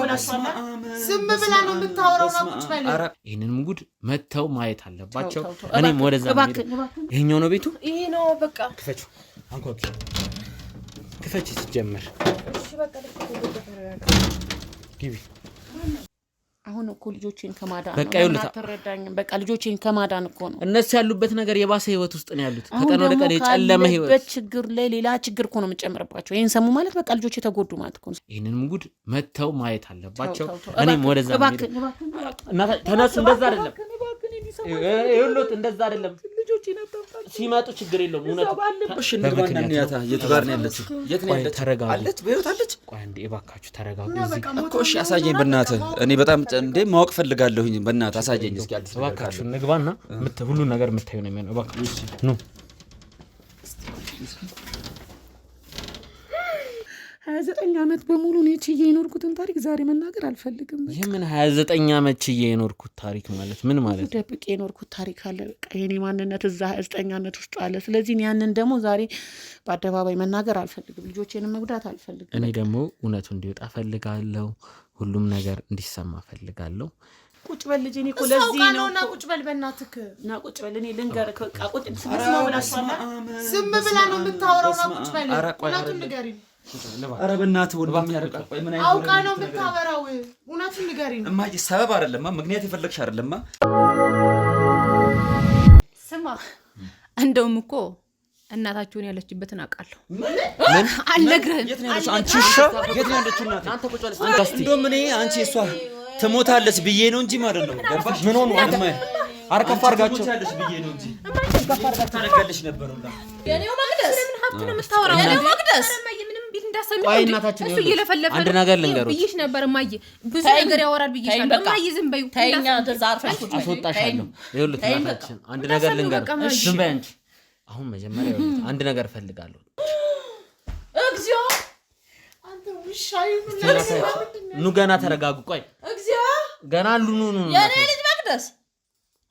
ብላሽዋል ዝም ብላ ነው የምታወራው ነው ቁጭ በል ኧረ ይሄንን ጉድ መተው ማየት አለባቸው እኔም ወደዛ ይሄኛው ነው ቤቱ ይሄ ነው በቃ ክፈቹ አንኮኪ ክፈቺ ሲጀመር እሺ በቃ ግቢ አሁን እኮ ልጆቼን ከማዳን በቃ ይሉታ ተረዳኝም በቃ ልጆቼን ከማዳን እኮ ነው እነሱ ያሉበት ነገር የባሰ ህይወት ውስጥ ነው ያሉት ከቀን ወደ ቀን የጨለመ ህይወት በችግር ላይ ሌላ ችግር እኮ ነው የምጨምርባቸው ይሄን ሰሙ ማለት በቃ ልጆቼ ተጎዱ ማለት እኮ ይሄንን ጉድ መተው ማየት አለባቸው እኔም ወደዛ እና ተነሱ እንደዛ አይደለም ይሉት እንደዛ አይደለም ልጆቼን አጣጣሉ ሲመጡ ችግር የለውም እውነት እሺ እንግባና እንያታ የት ጋር ነው ያለችው የት ነው ያለችው ተረጋጉ አለች በህይወት አለች ቆይ እንዴ እባካችሁ ተረጋጉ እኮ እሺ አሳየኝ በእናትህ እኔ በጣም እንዴ ማወቅ ፈልጋለሁኝ በእናትህ አሳየኝ እስኪ አዲስ እባካችሁ እንግባና ሁሉ ነገር የምታዩ ነው የሚሆነው እባካችሁ ኑ 29 አመት በሙሉ ነው ችዬ የኖርኩትን ታሪክ ዛሬ መናገር አልፈልግም የምን 29 አመት ችዬ የኖርኩት ታሪክ ማለት ምን ማለት ደብቄ የኖርኩት ታሪክ አለ በቃ የኔ ማንነት እዛ 29 አመት ውስጥ አለ ስለዚህ ያንን ደግሞ ዛሬ በአደባባይ መናገር አልፈልግም ልጆቼንም መጉዳት አልፈልግም እኔ ደግሞ እውነቱ እንዲወጣ ፈልጋለሁ ሁሉም ነገር እንዲሰማ ፈልጋለሁ ቁጭ በል ልጅ እኔ እኮ ለዚህ ነው ና ቁጭ በል በእናትህ ና ቁጭ በል እኔ ልንገርህ በቃ ቁጭ ስመስለው ብላሽዋል ዝም ብላ ነው የምታወራው ና ቁጭ በል እውነቱን ንገሪኝ ኧረ በእናትህ ወንድም ያርቃ ቆይ ምን አይነት አውቃ ነው የምታወራው እውነቱን ንገሪኝ እማዬ ሰበብ አይደለም ምክንያት የፈለግሽ አይደለም ስማ እንደውም እኮ እናታችሁን ያለችበትን አውቃለሁ ምን አልነግርህም የት ነው ያለችው አንቺ የት ነው ያለችው እናቴ አንተ ቁጭ በል እንደውም እኔ አንቺ እሷ ትሞታለች ብዬ ነው እንጂ ማለት ነው ገባሽ ምን ሆነ ወንድም አርከፍ አርጋችሁ ትሞታለች ብዬ ነው እንጂ ታረጋለሽ ነበርና የኔው መቅደስ ምን ሀብት ነው የምታወራው የኔው መቅደስ ምንም ቢል እንዳሰሚ እሱ እየለፈለፈ አንድ ነገር ልንገሩት ብዬሽ ነበር ማየ ብዙ ነገር ያወራል ብዬሻለሁ ማየ ዝም በይው ታይኛ ተዛርፈሽ አስወጣሻለሁ ይኸውልህ እናታችን አንድ ነገር ልንገሩት ዝም በይ አንቺ አሁን መጀመሪያ አንድ ነገር ፈልጋለሁ እግዚኦ አንተ ውሻይ ኑ ገና ተረጋጉ ቆይ እግዚኦ ገና ኑ የኔ ልጅ መቅደስ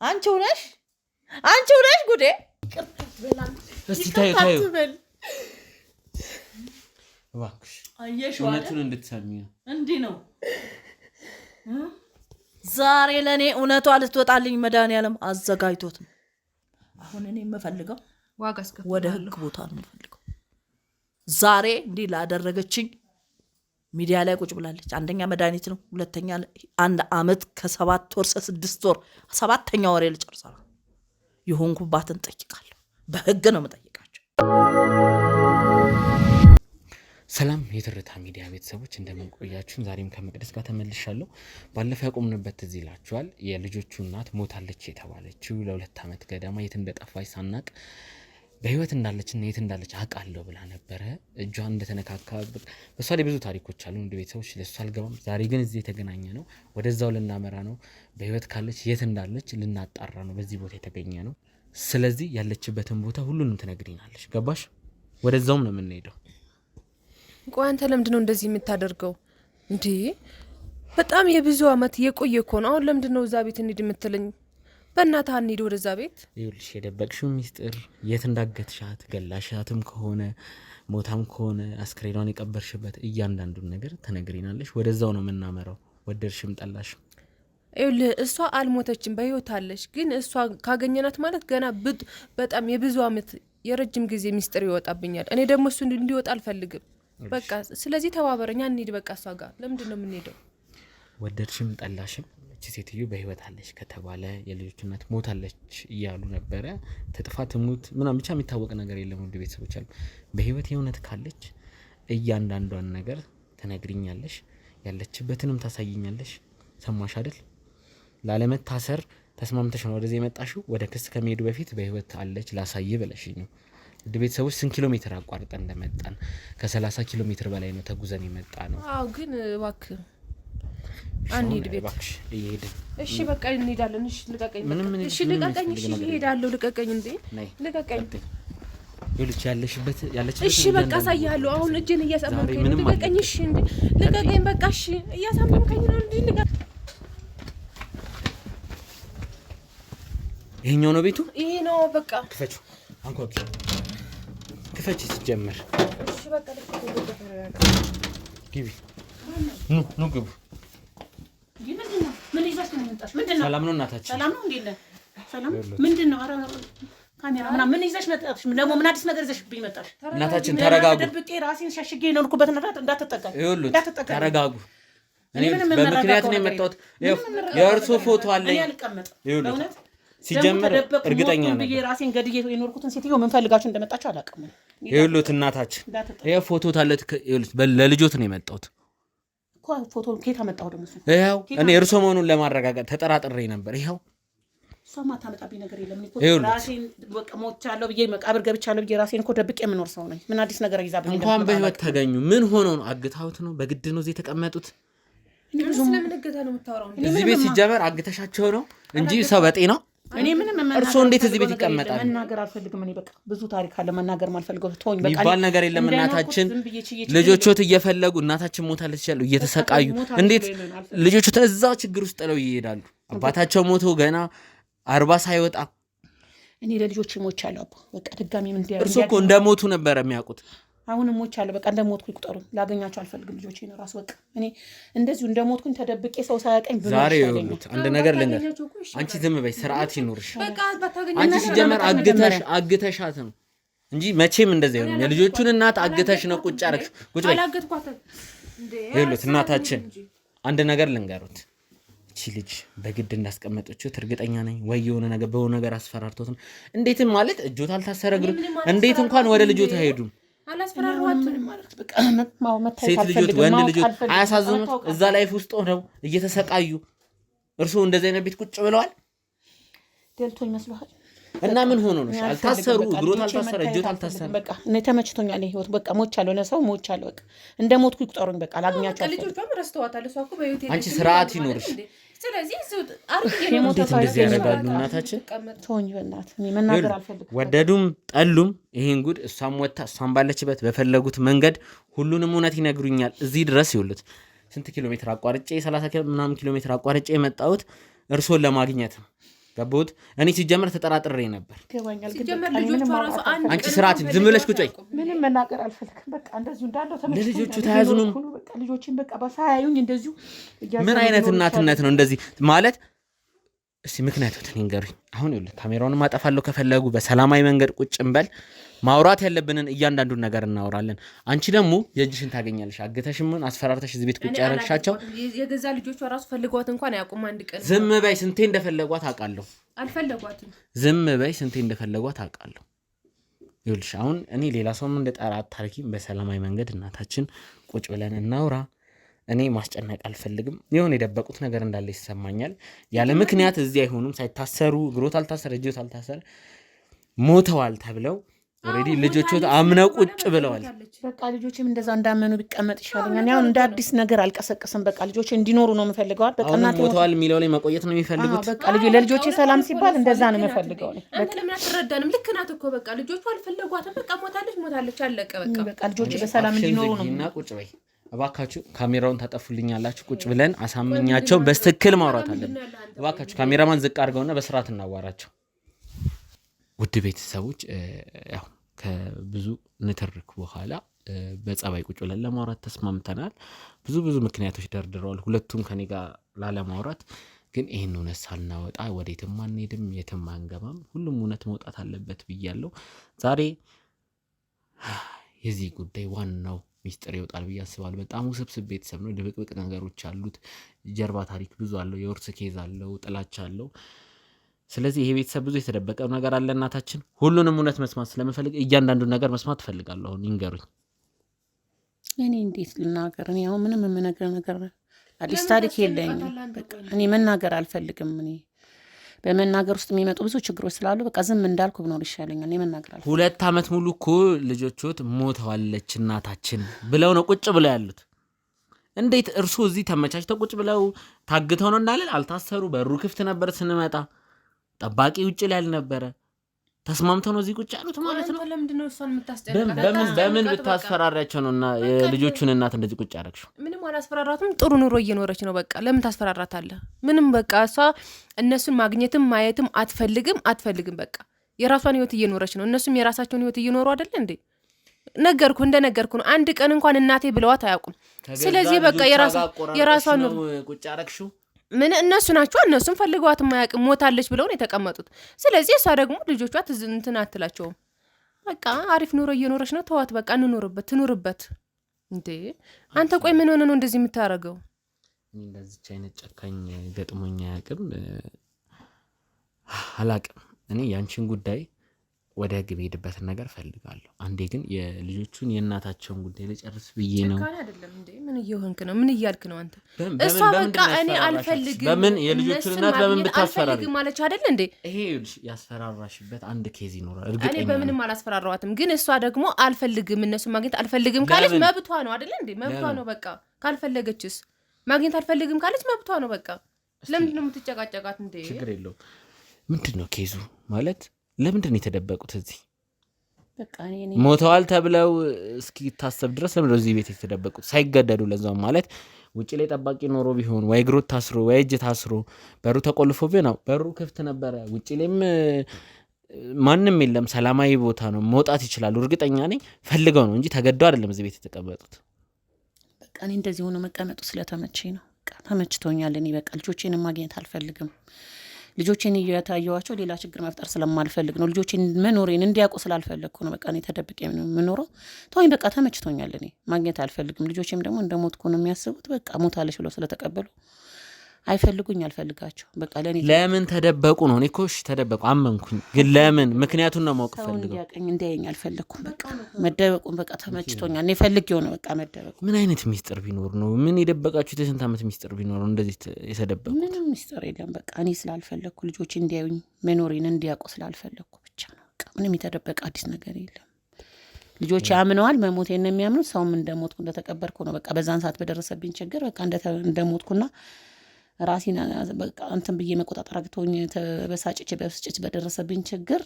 አንቺው ነሽ ጉዴ እስቲ ታዩ እባክሽ አየሽው እውነቱን እንድትሰሚ እንዴ ነው ዛሬ ለኔ እውነቷ ልትወጣልኝ መድኃኒዓለም አዘጋጅቶት ነው አሁን እኔ የምፈልገው ዋጋ እስከ ወደ ህግ ቦታ ነው የምፈልገው ዛሬ እንዲህ ላደረገችኝ ሚዲያ ላይ ቁጭ ብላለች አንደኛ መድኃኒት ነው ሁለተኛ 1 አመት ከ7 ወር 6 ወር 7ኛ ወር ልጨርሳለሁ ይሆንኩባትን ጠይቃለሁ በህግ ነው የምጠይቃቸው ሰላም የትርታ ሚዲያ ቤተሰቦች እንደምን ቆያችሁ ዛሬም ከመቅደስ ጋር ተመልሻለሁ ባለፈው ያቆምንበት እዚህ ይላችኋል የልጆቹ እናት ሞታለች የተባለችው ለ2 አመት ገደማ የት እንደጠፋች ሳናቅ በህይወት እንዳለችና የት እንዳለች አቃለው ብላ ነበር እጇን እንደተነካካ በሷ ላይ ብዙ ታሪኮች አሉ እንደ ቤተሰቦች ለሷ አልገባም ዛሬ ግን እዚህ የተገናኘ ነው ወደዛው ልናመራ ነው በህይወት ካለች የት እንዳለች ልናጣራ ነው በዚህ ቦታ የተገኘ ነው ስለዚህ ያለችበትን ቦታ ሁሉንም ትነግሪናለሽ ገባሽ ወደዛውም ነው የምንሄደው ቆይ አንተ ለምንድነው እንደዚህ የምታደርገው እንዴ በጣም የብዙ አመት የቆየ እኮ ነው አሁን ለምንድነው እዛ ቤት እንሂድ የምትለኝ በእናትህ አንሂድ ወደዛ ቤት ይኸውልሽ የደበቅሽው ሚስጥር የት እንዳገትሻት ገላሻትም ከሆነ ሞታም ከሆነ አስክሬኗን የቀበርሽበት እያንዳንዱን ነገር ተነግሪናለሽ ወደዛው ነው የምናመራው ወደርሽም ጠላሽም ይኸውልህ እሷ አልሞተችም በህይወት አለች ግን እሷ ካገኘናት ማለት ገና በጣም የብዙ አመት የረጅም ጊዜ ሚስጥር ይወጣብኛል እኔ ደግሞ እሱ እንዲወጣ አልፈልግም በቃ ስለዚህ ተባበረኛ እንሂድ በቃ እሷ ጋር ለምንድነው የምንሄደው ወደርሽም ጠላሽም እቺ ሴትዮ በህይወት አለች ከተባለ የልጆች እናት ሞታለች እያሉ ነበር ተጥፋት ሙት ምናምን ብቻ የሚታወቅ ነገር የለም ወደ ቤተሰቦች አሉ በህይወት የእውነት ካለች እያንዳንዷን ነገር ተነግሪኛለሽ ያለችበትንም ታሳይኛለሽ ሰማሽ አይደል ላለመታሰር ተስማምተሽ ነው ወደዚህ የመጣሽው ወደ ክስ ከመሄዱ በፊት በህይወት አለች ላሳይ ብለሽኝ ነው ወደ ቤተሰቦች 1 ኪሎ ሜትር አቋርጠን እንደመጣን ከ30 ኪሎ ሜትር በላይ ነው ተጉዘን የመጣ ነው አው ግን እባክህ አንሂድ ቤት እባክሽ እየሄድን እሺ በቃ እንሄዳለን እሺ ልቀቀኝ እሺ ልቀቀኝ እሺ እሄዳለሁ ልቀቀኝ እንዴ ልቀቀኝ ይልች ያለሽበት እሺ በቃ ሳይያለሁ አሁን እጄን እያሳመምከኝ ነው ልቀቀኝ እሺ እንዴ ልቀቀኝ በቃ እሺ እያሳመምከኝ ነው እንዴ ልቀቀኝ ይሄኛው ነው ቤቱ ይሄ ነው በቃ ክፈቹ አንኮኪ ክፈቺ ሲጀመር እሺ በቃ ልቀቀኝ ግቢ ኑ ግቡ መጣሽ? ምንድነው? ሰላም ነው እናታችን? ሰላም ነው። እንዴት ነህ? ሰላም ምንድነው? ኧረ ካሜራ ምን ይዘሽ መጣሽ? ደግሞ ምን አዲስ ነገር ይዘሽብኝ መጣሽ? እናታችን ተረጋጉ። ደብቄ ራሴን ሸሽጌ የኖርኩበት እንዳትጠቀም። ተረጋጉ። እኔ በምክንያት ነው የመጣሁት። የእርሶ ፎቶ አለኝ። እኔ አልቀመጥም በእውነት ሲጀመር እርግጠኛ ነኝ ብዬ ራሴን ገድዬ የኖርኩትን ሴትዮ ምን ፈልጋችሁ እንደመጣችሁ አላውቅም። ይኸውልዎት እናታችን ይሄ ፎቶ ታለት ለልጆት ነው የመጣሁት እኮ። ፎቶ ከየት አመጣሁ ደግሞ? ይኸው እኔ እርሶ መሆኑን ለማረጋገጥ ተጠራጥሬ ነበር። ይኸው እሷ ማታመጣብኝ ነገር የለም። እኮ ራሴን በቃ ሞቻለሁ ብዬ መቃብር ገብቻለሁ ብዬ ራሴን እኮ ደብቄ የምኖር ሰው ነኝ። ምን አዲስ ነገር ይዛብኝ? እንኳን በህይወት ተገኙ። ምን ሆነው ነው? አግታውት ነው? በግድ ነው እዚህ የተቀመጡት? ስለምን እገታ ነው የምታወራው? እዚህ ቤት ሲጀመር አግተሻቸው ነው እንጂ ሰው በጤና እኔ ምንም እርሶ እንዴት እዚህ ቤት ይቀመጣል? መናገር አልፈልግም። እኔ በቃ ብዙ ታሪክ አለ መናገር ማልፈልገው። ተወኝ በቃ። የሚባል ነገር የለም እናታችን። ልጆቹት እየፈለጉ እናታችን ሞታለች ይችላል እየተሰቃዩ እንዴት ልጆቹት እዛ ችግር ውስጥ ጥለው ይሄዳሉ? አባታቸው ሞቶ ገና 40 ሳይወጣ እኔ ለልጆቼ ሞቻለሁ። በቃ ድጋሚ ምን እርሶ እኮ እንደሞቱ ነበር የሚያውቁት። አሁንም ሞቻለሁ። በቃ እንደሞትኩ ይቁጠሩ። ላገኛቸው አልፈልግም ልጆቼ ነው ራስ በቃ እኔ እንደዚሁ እንደሞትኩኝ ተደብቄ ሰው ሳያቀኝ ብሎ ዛሬ ይሁት አንድ ነገር ልንገር። አንቺ ዝም በይ፣ ስርዓት ይኑርሽ። አንቺ ሲጀመር አግተሻት ነው እንጂ መቼም እንደዚህ አይሆንም። የልጆቹን እናት አግተሽ ነው ቁጭ አረግሽ። ቁጭ በይ። ይሁት እናታችን አንድ ነገር ልንገሩት። እቺ ልጅ በግድ እንዳስቀመጠችው እርግጠኛ ነኝ። ወይ የሆነ ነገር በሆነ ነገር አስፈራርቶት ነው። እንዴትም ማለት እጆት አልታሰረ እግሩ እንዴት እንኳን ወደ ልጆት አይሄዱም? ሴት ልጆት ወንድ ልጆት አያሳዝኑት? እዛ ላይፍ ውስጥ ሆነው እየተሰቃዩ እርስዎ እንደዚህ አይነት ቤት ቁጭ ብለዋል። ደልቶኝ መስሎሃል? እና ምን ሆኖ ነው? አልታሰሩ፣ እግሮት አልታሰረ፣ እጆት አልታሰረ። በቃ እኔ ተመችቶኛል ህይወት። በቃ ሞቻለሁ፣ ለሰው ሞቻለሁ። በቃ እንደሞትኩ ይቁጠሩኝ። በቃ ላግኛቸው አልፈልግም። አንቺ ስርዓት ይኖርሽ። ስለዚህ እንዴት እንደዚህ ያደርጋሉ? እናታችን ተወኝ በእናትህ። እኔ መናገር አልፈልግም። ወደዱም ጠሉም ይሄን ጉድ እሷም ወጣ እሷም ባለችበት በፈለጉት መንገድ ሁሉንም እውነት ይነግሩኛል። እዚህ ድረስ ይውሉት ስንት ኪሎ ሜትር አቋርጬ 30 ምናምን ኪሎ ሜትር አቋርጬ የመጣሁት እርሶን ለማግኘት ነው። ገቦት እኔ ሲጀመር ተጠራጥሬ ነበር። አንቺ ስርዓት ዝም ብለሽ ቁጭ በይ። ምንም መናገር አልፈልግም። በቃ እንደዚሁ እንዳለው ተመልሶ ለልጆቹ ተያዙንም በቃ ልጆችን በቃ በሳያዩኝ እንደዚሁ ምን አይነት እናትነት ነው እንደዚህ ማለት? እስቲ ምክንያቱን ንገሩኝ። አሁን ይኸውልህ ካሜራውን ማጠፋለሁ። ከፈለጉ በሰላማዊ መንገድ ቁጭ እንበል። ማውራት ያለብንን እያንዳንዱን ነገር እናወራለን። አንቺ ደግሞ የእጅሽን ታገኛለሽ። አግተሽም አስፈራርተሽ እዚህ ቤት ቁጭ ያረግሻቸው የገዛ ልጆቿ ራሱ ፈልጓት እንኳን አያውቁም። አንድ ቀን ዝም በይ። ስንቴ እንደፈለጓት አውቃለሁ። አልፈለጓትም። ዝም በይ። ስንቴ እንደፈለጓት አውቃለሁ። ይኸውልሽ አሁን እኔ ሌላ ሰውም እንደጠራት ታሪኪም በሰላማዊ መንገድ እናታችን ቁጭ ብለን እናውራ። እኔ ማስጨነቅ አልፈልግም። የሆነ የደበቁት ነገር እንዳለ ይሰማኛል። ያለ ምክንያት እዚህ አይሆኑም። ሳይታሰሩ እግሮት አልታሰረ እጆት አልታሰረ ሞተዋል ተብለው ኦሬዲ ልጆቹ አምነው ቁጭ ብለዋል። በቃ ልጆችም እንደዛ እንዳመኑ ቢቀመጥ ይሻለኛል። ያው እንደ አዲስ ነገር አልቀሰቀስም። በቃ ልጆች እንዲኖሩ ነው የምፈልገው። በቃ እናቴ ሞተዋል የሚለው ላይ መቆየት ነው የሚፈልጉት። በቃ ለልጆቼ ሰላም ሲባል እንደዛ ነው የምፈልገው። በቃ ለምን አትረዳንም? ልክ ናት እኮ በቃ ልጆቹ አልፈለጓትም። በቃ ሞታለች አለቀ። በቃ ልጆቼ በሰላም እንዲኖሩ ነው። እና ቁጭ በይ እባካችሁ። ካሜራውን ታጠፉልኛላችሁ። ቁጭ ብለን አሳምኛቸው በስትክክል ማውራት አለብን። እባካችሁ ካሜራማን ዝቅ አድርገውና በስርዓት እናዋራቸው። ውድ ቤተሰቦች ያው ከብዙ ንትርክ በኋላ በጸባይ ቁጭ ብለን ለማውራት ተስማምተናል። ብዙ ምክንያቶች ደርድረዋል ሁለቱም ከኔ ጋር ላለማውራት። ግን ይህን እውነት ሳናወጣ ወዴትም አንሄድም፣ የትም አንገባም። ሁሉም እውነት መውጣት አለበት ብያለሁ። ዛሬ የዚህ ጉዳይ ዋናው ሚስጥር ይወጣል ብዬ አስባለሁ። በጣም ውስብስብ ቤተሰብ ነው። ድብቅብቅ ነገሮች አሉት። ጀርባ ታሪክ ብዙ አለው። የውርስ ኬዝ አለው። ጥላቻ አለው። ስለዚህ ይሄ ቤተሰብ ብዙ የተደበቀ ነገር አለ። እናታችን ሁሉንም እውነት መስማት ስለምፈልግ እያንዳንዱን ነገር መስማት እፈልጋለሁ። አሁን ይንገሩኝ። እኔ እንዴት ልናገር? እኔ አሁን ምንም የምነግርህ ነገር አዲስ ታሪክ የለኝም። በቃ እኔ መናገር አልፈልግም። እኔ በመናገር ውስጥ የሚመጡ ብዙ ችግሮች ስላሉ በቃ ዝም እንዳልኩ ብኖር ይሻለኛል። እኔ መናገር አልፈልግም። 2 ዓመት ሙሉ እኮ ልጆቹት ሞተዋለች እናታችን ብለው ነው ቁጭ ብለው ያሉት። እንዴት እርሱ እዚህ ተመቻችተው ቁጭ ብለው ታግተው ነው እንዳለን? አልታሰሩ። በሩ ክፍት ነበር ስንመጣ። ጠባቂ ውጭ ላይ አልነበረ። ተስማምተው ነው እዚህ ቁጭ ያሉት ማለት ነው። ለምንድነው እሷን የምታስጨንቃት? በምን ብታስፈራራቸው ነው እና የልጆቹን እናት እንደዚህ ቁጭ ያደረግሽው? ምንም አላስፈራራትም። ጥሩ ኑሮ እየኖረች ነው። በቃ ለምን ታስፈራራታለህ? ምንም በቃ እሷ እነሱን ማግኘትም ማየትም አትፈልግም። በቃ የራሷን ህይወት እየኖረች ነው። እነሱም የራሳቸውን ህይወት እየኖሩ አይደል እንዴ? እንደነገርኩ ነው። አንድ ቀን እንኳን እናቴ ብለዋት አያውቁም። ስለዚህ በቃ የራሷን ኑሮ ቁጭ ያደረግሽው ምን እነሱ ናቸው እነሱም ፈልገዋት የማያውቅም ሞታለች ብለው ነው የተቀመጡት። ስለዚህ እሷ ደግሞ ልጆቿ እንትን አትላቸውም። በቃ አሪፍ ኑሮ እየኖረች ነው ተዋት በቃ እንኖርበት ትኑርበት እንዴ አንተ ቆይ ምን ሆነ ነው እንደዚህ የምታረገው? እንደዚህ አይነት ጨካኝ ገጥሞኛ ያቅም አላቅም። እኔ ያንቺን ጉዳይ ወደ ህግ ሄድበት ነገር ፈልጋለሁ። አንዴ ግን የልጆቹን የእናታቸውን ጉዳይ ለጨርስ ብዬ ነው። ጨካኝ አይደለም እንዴ ምን እየሆንክ ነው? ምን እያልክ ነው አንተ? እሷ በቃ እኔ አልፈልግም በምን የልጆቹን እናት በምን ብታስፈራሪ ማለት አይደል እንዴ? ይሄ ያስፈራራሽበት አንድ ኬዝ ይኖራል እርግጠኛ ነኝ። እኔ በምንም አላስፈራራዋትም። ግን እሷ ደግሞ አልፈልግም እነሱ ማግኘት አልፈልግም ካለች መብቷ ነው አይደል እንዴ? መብቷ ነው በቃ። ካልፈለገችስ ማግኘት አልፈልግም ካለች መብቷ ነው በቃ። ለምንድን ነው የምትጨቃጨቃት እንዴ? ችግር የለውም። ምንድነው ኬዙ ማለት ለምንድን ነው የተደበቁት? እዚህ በቃ እኔ ሞተዋል ተብለው እስኪ ታሰብ ድረስ ለምን ነው እዚህ ቤት የተደበቁት ሳይገደዱ? ለዛው ማለት ውጪ ላይ ጠባቂ ኖሮ ቢሆን ወይ እግሩ ታስሮ ወይ እጅ ታስሮ በሩ ተቆልፎ ቢሆን በሩ ክፍት ነበረ። ውጪ ላይም ማንም የለም፣ ሰላማዊ ቦታ ነው፣ መውጣት ይችላሉ። እርግጠኛ ነኝ ፈልገው ነው እንጂ ተገደው አይደለም እዚህ ቤት የተቀመጡት። በቃ እኔ እንደዚህ ሆኖ መቀመጡ ስለተመቸኝ ነው። በቃ ተመችቶኛል። እኔ በቃ ልጆቼን ማግኘት አልፈልግም። ልጆቼን እያታየዋቸው ሌላ ችግር መፍጠር ስለማልፈልግ ነው። ልጆቼን መኖሬን እንዲያውቁ ስላልፈለግኩ ነው። በቃ እኔ ተደብቄ ነው የምኖረው። ተወኝ በቃ ተመችቶኛል። እኔ ማግኘት አልፈልግም። ልጆቼም ደግሞ እንደሞትኩ ነው የሚያስቡት። በቃ ሞታለች ብለው ስለተቀበሉ አይፈልጉኝ፣ አልፈልጋቸው። በቃ ለኔ ለምን ተደበቁ ነው? እኔ እኮ እሺ ተደበቁ አመንኩኝ፣ ግን ለምን ምክንያቱን ነው ማወቅ ፈልገው። እንዲያየኝ አልፈለኩም። በቃ መደበቁን በቃ ተመችቶኛል። እኔ ፈልጌው ነው በቃ መደበቁ። ምን አይነት ሚስጥር ቢኖር ነው? ምን የደበቃችሁት? የስንት ዓመት ሚስጥር ቢኖር ነው እንደዚህ የተደበቁት? ምንም ሚስጥር የለም። በቃ እኔ ስላልፈለግኩ ልጆች እንዲያዩኝ መኖሬን እንዲያውቁ ስላልፈለግኩ ብቻ ነው። በቃ ምንም የተደበቀ አዲስ ነገር የለም። ልጆች ያምነዋል መሞቴን ነው የሚያምኑት። ሰውም እንደሞትኩ እንደተቀበርኩ ነው። በቃ በዛን ሰዓት በደረሰብኝ ችግር በቃ እንደሞትኩና ራሴን በቃ እንትን ብዬ መቆጣጠር አቅቶኝ ተበሳጭቼ በፍጭት በደረሰብኝ ችግር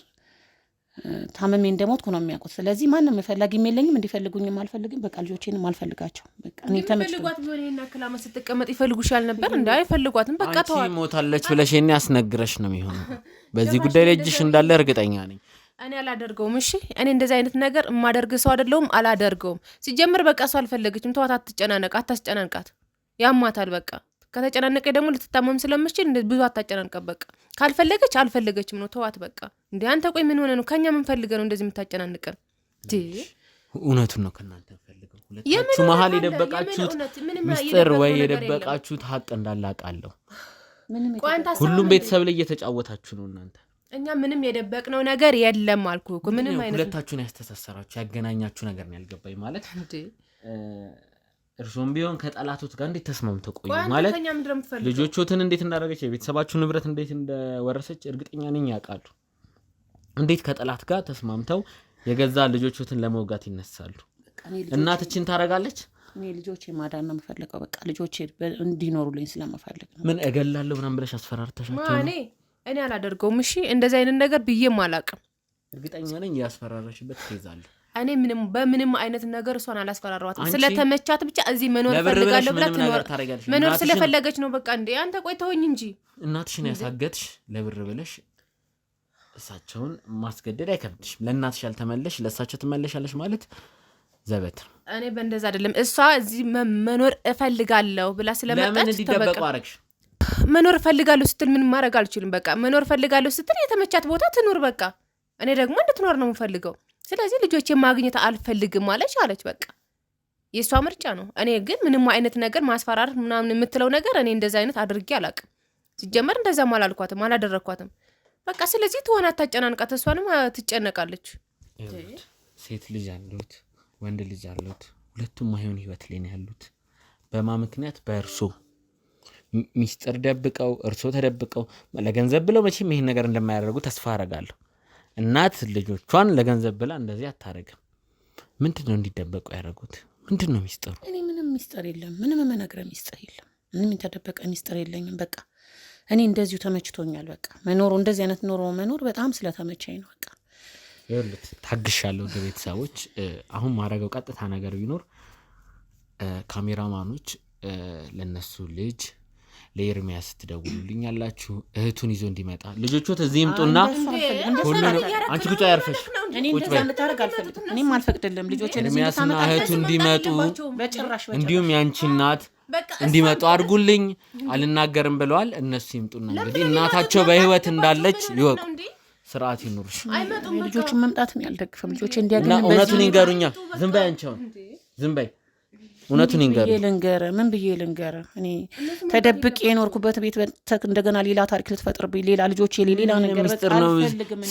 ታመሜ እንደሞትኩ ነው የሚያውቁት። ስለዚህ ማንም ፈላጊም የለኝም፣ እንዲፈልጉኝም አልፈልግም። በቃ ልጆቼንም አልፈልጋቸው። በቃ እኔ ተመልጓት ቢሆን ይሄን አክላማ ስትቀመጥ ይፈልጉሻል ነበር እንዴ? አይፈልጓትም። በቃ ተዋት። አንቺ ሞታለች ብለሽ እኔ አስነግረሽ ነው የሚሆነው። በዚህ ጉዳይ ላይ እጅሽ እንዳለ እርግጠኛ ነኝ። እኔ አላደርገውም። እሺ እኔ እንደዚህ አይነት ነገር የማደርግ ሰው አይደለሁም፣ አላደርገውም። ሲጀምር በቃ ሰው አልፈለገችም። ተዋት፣ አትጨናነቅ፣ አታስጨናንቃት። ያማታል በቃ ከተጨናነቀ ደግሞ ልትታመም ስለምትችል ብዙ አታጨናንቀት። በቃ ካልፈለገች አልፈለገችም ነው ተዋት በቃ። እንዴ አንተ ቆይ ምን ሆነ ነው? ከኛ ምን ፈልገህ ነው እንደዚህ የምታጨናንቀን? እውነቱን ነው ከናንተ ፈልገው። ሁለታችሁ መሀል የደበቃችሁት ሚስጥር ወይ የደበቃችሁት ሀቅ እንዳለ አውቃለሁ። ሁሉም ቤተሰብ ላይ እየተጫወታችሁ ነው እናንተ። እኛ ምንም የደበቅነው ነገር የለም አልኩህ እኮ። ምንም አይነት ሁለታችሁን ያስተሳሰራችሁ ያገናኛችሁ ነገር ነው ያልገባኝ። ማለት እርሱም ቢሆን ከጠላቶት ጋር እንዴት ተስማምተው ቆዩ? ማለት ልጆቹትን እንዴት እንዳደረገች የቤተሰባችሁ ንብረት እንዴት እንደወረሰች እርግጠኛ ነኝ ያውቃሉ። እንዴት ከጠላት ጋር ተስማምተው የገዛ ልጆቹትን ለመውጋት ይነሳሉ? እናትችን ታረጋለች። እኔ ልጆቼ ማዳን ነው የምፈልገው። በቃ ልጆቼ እንዲኖሩልኝ ስለምፈልግ ነው። ምን እገላለሁ ምናምን ብለሽ አስፈራርተሻቸው ነው? እኔ አላደርገውም። እሺ እንደዚህ አይነት ነገር ብዬም አላውቅም። እርግጠኛ ነኝ ያስፈራራሽበት ትይዛለህ። እኔ በምንም አይነት ነገር እሷን አላስፈራራዋትም። ስለተመቻት ብቻ እዚህ መኖር ፈልጋለሁ ብላ መኖር ስለፈለገች ነው በቃ። እንዴ አንተ ቆይ ተወኝ እንጂ። እናትሽን ያሳገትሽ ለብር ብለሽ እሳቸውን ማስገደድ አይከብድሽም። ለእናትሽ ያልተመለሽ ለእሳቸው ትመለሻለሽ ማለት ዘበት። እኔ በእንደዛ አይደለም። እሷ እዚህ መኖር እፈልጋለሁ ብላ ስለመጣች ለምን እንዲደበቁ አረግሽ? መኖር እፈልጋለሁ ስትል ምን ማድረግ አልችልም። በቃ መኖር እፈልጋለሁ ስትል የተመቻት ቦታ ትኑር በቃ። እኔ ደግሞ እንድትኖር ነው የምፈልገው። ስለዚህ ልጆቼ ማግኘት አልፈልግም አለች በቃ። የእሷ ምርጫ ነው። እኔ ግን ምንም አይነት ነገር ማስፈራራት ምናምን የምትለው ነገር እኔ እንደዛ አይነት አድርጌ አላውቅም። ሲጀመር እንደዛም አላልኳትም አላደረግኳትም በቃ። ስለዚህ ትሆን አታጨናንቃት፣ እሷንም ትጨነቃለች። ሴት ልጅ አሉት፣ ወንድ ልጅ አሉት። ሁለቱም ማይሆን ህይወት ላይ ነው ያሉት። በማ ምክንያት በእርሶ ሚስጥር ደብቀው እርሶ ተደብቀው ለገንዘብ ብለው መቼም ይሄን ነገር እንደማያደርጉ ተስፋ አደርጋለሁ። እናት ልጆቿን ለገንዘብ ብላ እንደዚህ አታረግም። ምንድነው እንዲደበቁ ያደረጉት? ምንድነው ሚስጥሩ? እኔ ምንም ሚስጥር የለም። ምንም የምነግርህ ሚስጥር የለም። ምንም የተደበቀ ሚስጥር የለኝም። በቃ እኔ እንደዚሁ ተመችቶኛል። በቃ መኖሩ እንደዚህ አይነት ኑሮ መኖር በጣም ስለተመቸኝ ነው። በቃ ይኸውልህ ታግሻለሁ። ቤተሰቦች አሁን ማረገው ቀጥታ ነገር ቢኖር ካሜራማኖች ለነሱ ልጅ ለኤርሚያስ ትደውሉልኝ ያላችሁ እህቱን ይዞ እንዲመጣ ልጆቹት እዚህ ይምጡና አንቺ ቁጭ ያርፈሽ እኔ እንደዛ እንድታረግ አልፈልግም። እኔም አልፈቅድልም። ልጆቹ ኤርሚያስና እህቱ እንዲመጡ በጭራሽ እንዲሁም ያንቺ እናት እንዲመጡ አድርጉልኝ አልናገርም ብለዋል እነሱ ይምጡና እንግዲህ እናታቸው በህይወት እንዳለች ይወቁ ስርዓት ይኑርሽ ልጆቹን መምጣትን ያልደግፈም ልጆች እንዲያገኙ እውነቱን ይንገሩኛ ዝም በይ አንቺ ዝም በይ እውነቱን ይንገሩ ምን ብዬ ልንገር እኔ ተደብቄ የኖርኩበት ቤት እንደገና ሌላ ታሪክ ልትፈጥርብኝ ሌላ ልጆች ሌላ ነገር ሚስጥር ነው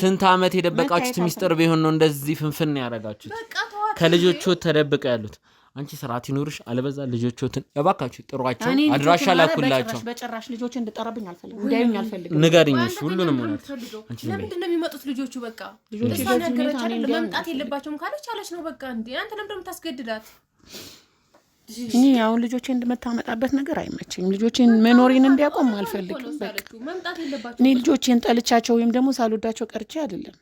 ስንት አመት የደበቃችሁት ሚስጥር ቢሆን ነው እንደዚህ ፍንፍን ያረጋችሁት ከልጆቹ ተደብቀው ያሉት አንቺ ስርዓት ይኑርሽ አለበዛ ልጆቹን እባካችሁ ጥሯቸው አድራሻ ላኩላቸው በጭራሽ ልጆች እንድጠራብኝ አልፈልግም እንዲያዩኝ አልፈልግም ንገሪኝሽ ሁሉንም እውነት ለምንድን ነው የሚመጡት ልጆቹ በቃ ልጆች ነገረች አይደል መምጣት የለባቸውም ካለች አለች ነው በቃ እንዴ አንተ ለምን እንደምታስገድዳት እኔ አሁን ልጆቼን እንደምታመጣበት ነገር አይመቸኝም ልጆቼን መኖሬን እንዲያቆም አልፈልግም በቃ መምጣት የለባቸው እኔ ልጆቼን ጠልቻቸው ወይም ደግሞ ሳልወዳቸው ቀርቼ አይደለም